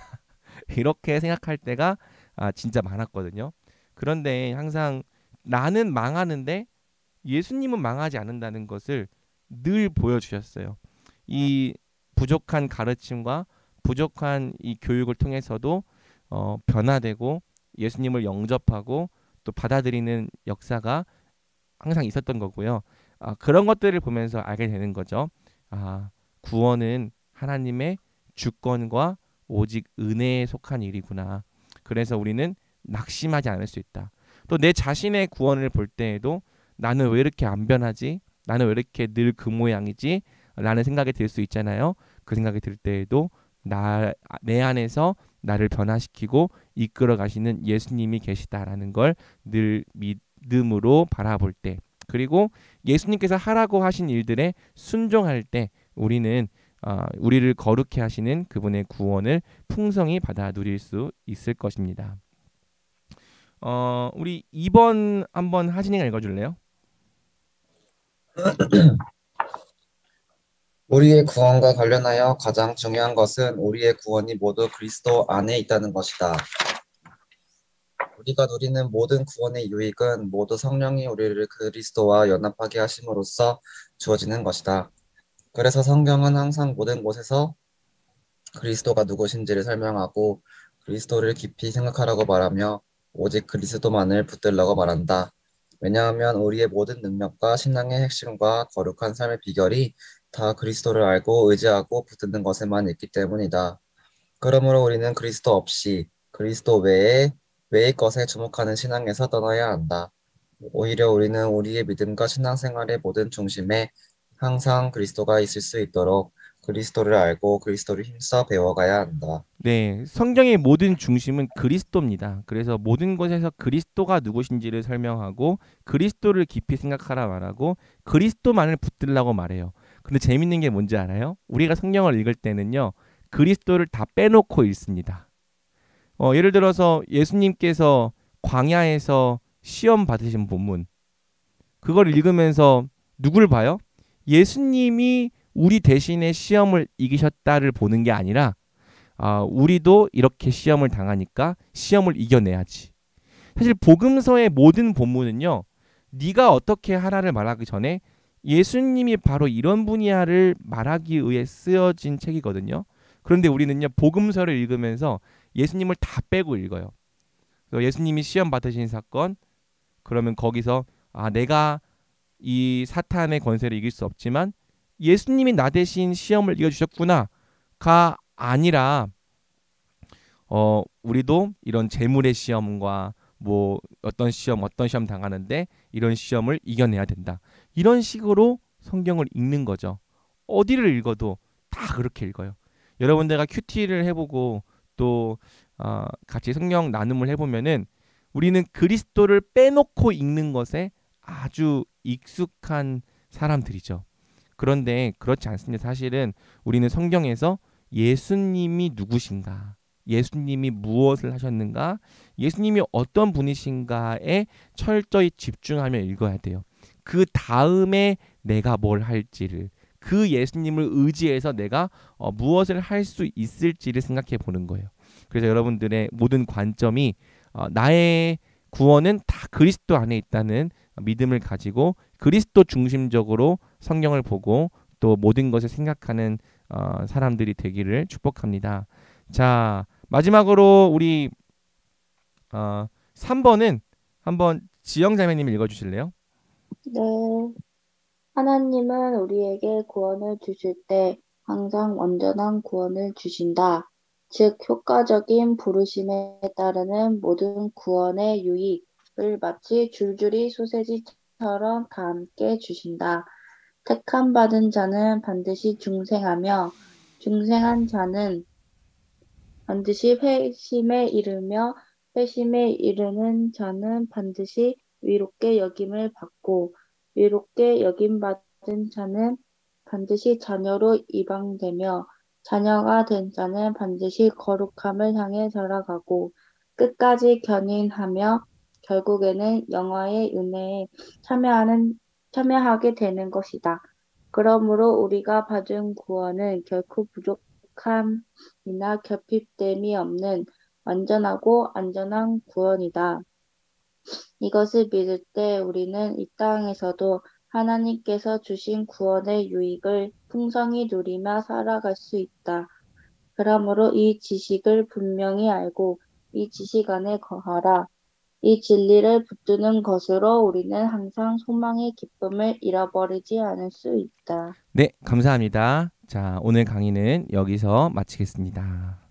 S1: 이렇게 생각할 때가 진짜 많았거든요. 그런데 항상 나는 망하는데 예수님은 망하지 않는다는 것을 늘 보여주셨어요. 이 부족한 가르침과 부족한 이 교육을 통해서도 변화되고 예수님을 영접하고 또 받아들이는 역사가 항상 있었던 거고요. 그런 것들을 보면서 알게 되는 거죠. 구원은 하나님의 주권과 오직 은혜에 속한 일이구나. 그래서 우리는 낙심하지 않을 수 있다. 또 내 자신의 구원을 볼 때에도 나는 왜 이렇게 안 변하지? 나는 왜 이렇게 늘 그 모양이지? 라는 생각이 들 수 있잖아요. 그 생각이 들 때에도 내 안에서 나를 변화시키고 이끌어 가시는 예수님이 계시다라는 걸 늘 믿음으로 바라볼 때, 그리고 예수님께서 하라고 하신 일들에 순종할 때 우리는 우리를 거룩해 하시는 그분의 구원을 풍성히 받아 누릴 수 있을 것입니다. 우리 2번 한번 하진이가 읽어줄래요?
S3: 우리의 구원과 관련하여 가장 중요한 것은 우리의 구원이 모두 그리스도 안에 있다는 것이다. 우리가 누리는 모든 구원의 유익은 모두 성령이 우리를 그리스도와 연합하게 하심으로써 주어지는 것이다. 그래서 성경은 항상 모든 곳에서 그리스도가 누구신지를 설명하고 그리스도를 깊이 생각하라고 말하며 오직 그리스도만을 붙들라고 말한다. 왜냐하면 우리의 모든 능력과 신앙의 핵심과 거룩한 삶의 비결이 다 그리스도를 알고 의지하고 붙드는 것에만 있기 때문이다. 그러므로 우리는 그리스도 없이 그리스도 외의 것에 주목하는 신앙에서 떠나야 한다. 오히려 우리는 우리의 믿음과 신앙생활의 모든 중심에 항상 그리스도가 있을 수 있도록 그리스도를 알고 그리스도를 힘써 배워가야 한다.
S1: 네, 성경의 모든 중심은 그리스도입니다. 그래서 모든 곳에서 그리스도가 누구신지를 설명하고 그리스도를 깊이 생각하라 말하고 그리스도만을 붙들라고 말해요. 근데 재밌는 게 뭔지 알아요? 우리가 성경을 읽을 때는요, 그리스도를 다 빼놓고 읽습니다. 예를 들어서 예수님께서 광야에서 시험 받으신 본문, 그걸 읽으면서 누굴 봐요? 예수님이 우리 대신에 시험을 이기셨다를 보는 게 아니라 우리도 이렇게 시험을 당하니까 시험을 이겨내야지. 사실 복음서의 모든 본문은요, 네가 어떻게 하라를 말하기 전에 예수님이 바로 이런 분야를 말하기 위해 쓰여진 책이거든요. 그런데 우리는요, 복음서를 읽으면서 예수님을 다 빼고 읽어요. 그래서 예수님이 시험 받으신 사건, 그러면 거기서 내가 이 사탄의 권세를 이길 수 없지만 예수님이 나 대신 시험을 이겨주셨구나가 아니라 우리도 이런 재물의 시험과 뭐 어떤 시험 당하는데 이런 시험을 이겨내야 된다. 이런 식으로 성경을 읽는 거죠. 어디를 읽어도 다 그렇게 읽어요. 여러분들과 큐티를 해보고 또 같이 성경 나눔을 해보면은 우리는 그리스도를 빼놓고 읽는 것에 아주 익숙한 사람들이죠. 그런데 그렇지 않습니다. 사실은 우리는 성경에서 예수님이 누구신가, 예수님이 무엇을 하셨는가, 예수님이 어떤 분이신가에 철저히 집중하며 읽어야 돼요. 그 다음에 내가 뭘 할지를, 그 예수님을 의지해서 내가 무엇을 할 수 있을지를 생각해 보는 거예요. 그래서 여러분들의 모든 관점이 나의 구원은 다 그리스도 안에 있다는 믿음을 가지고 그리스도 중심적으로 성경을 보고 또 모든 것을 생각하는 사람들이 되기를 축복합니다. 자, 마지막으로 우리 3번은 한번 지영 자매님이 읽어주실래요?
S5: 네. 하나님은 우리에게 구원을 주실 때 항상 온전한 구원을 주신다. 즉, 효과적인 부르심에 따르는 모든 구원의 유익을 마치 줄줄이 소세지처럼 다 함께 주신다. 택함 받은 자는 반드시 중생하며, 중생한 자는 반드시 회심에 이르며, 회심에 이르는 자는 반드시 위롭게 여김을 받고, 위롭게 여김받은 자는 반드시 자녀로 입양되며, 자녀가 된 자는 반드시 거룩함을 향해 살아가고, 끝까지 견인하며, 결국에는 영화의 은혜에 참여하게 되는 것이다. 그러므로 우리가 받은 구원은 결코 부족함이나 결핍됨이 없는 완전하고 안전한 구원이다. 이것을 믿을 때 우리는 이 땅에서도 하나님께서 주신 구원의 유익을 풍성히 누리며 살아갈 수 있다. 그러므로 이 지식을 분명히 알고 이 지식 안에 거하라. 이 진리를 붙드는 것으로 우리는 항상 소망의 기쁨을 잃어버리지 않을 수 있다.
S1: 네, 감사합니다. 자, 오늘 강의는 여기서 마치겠습니다.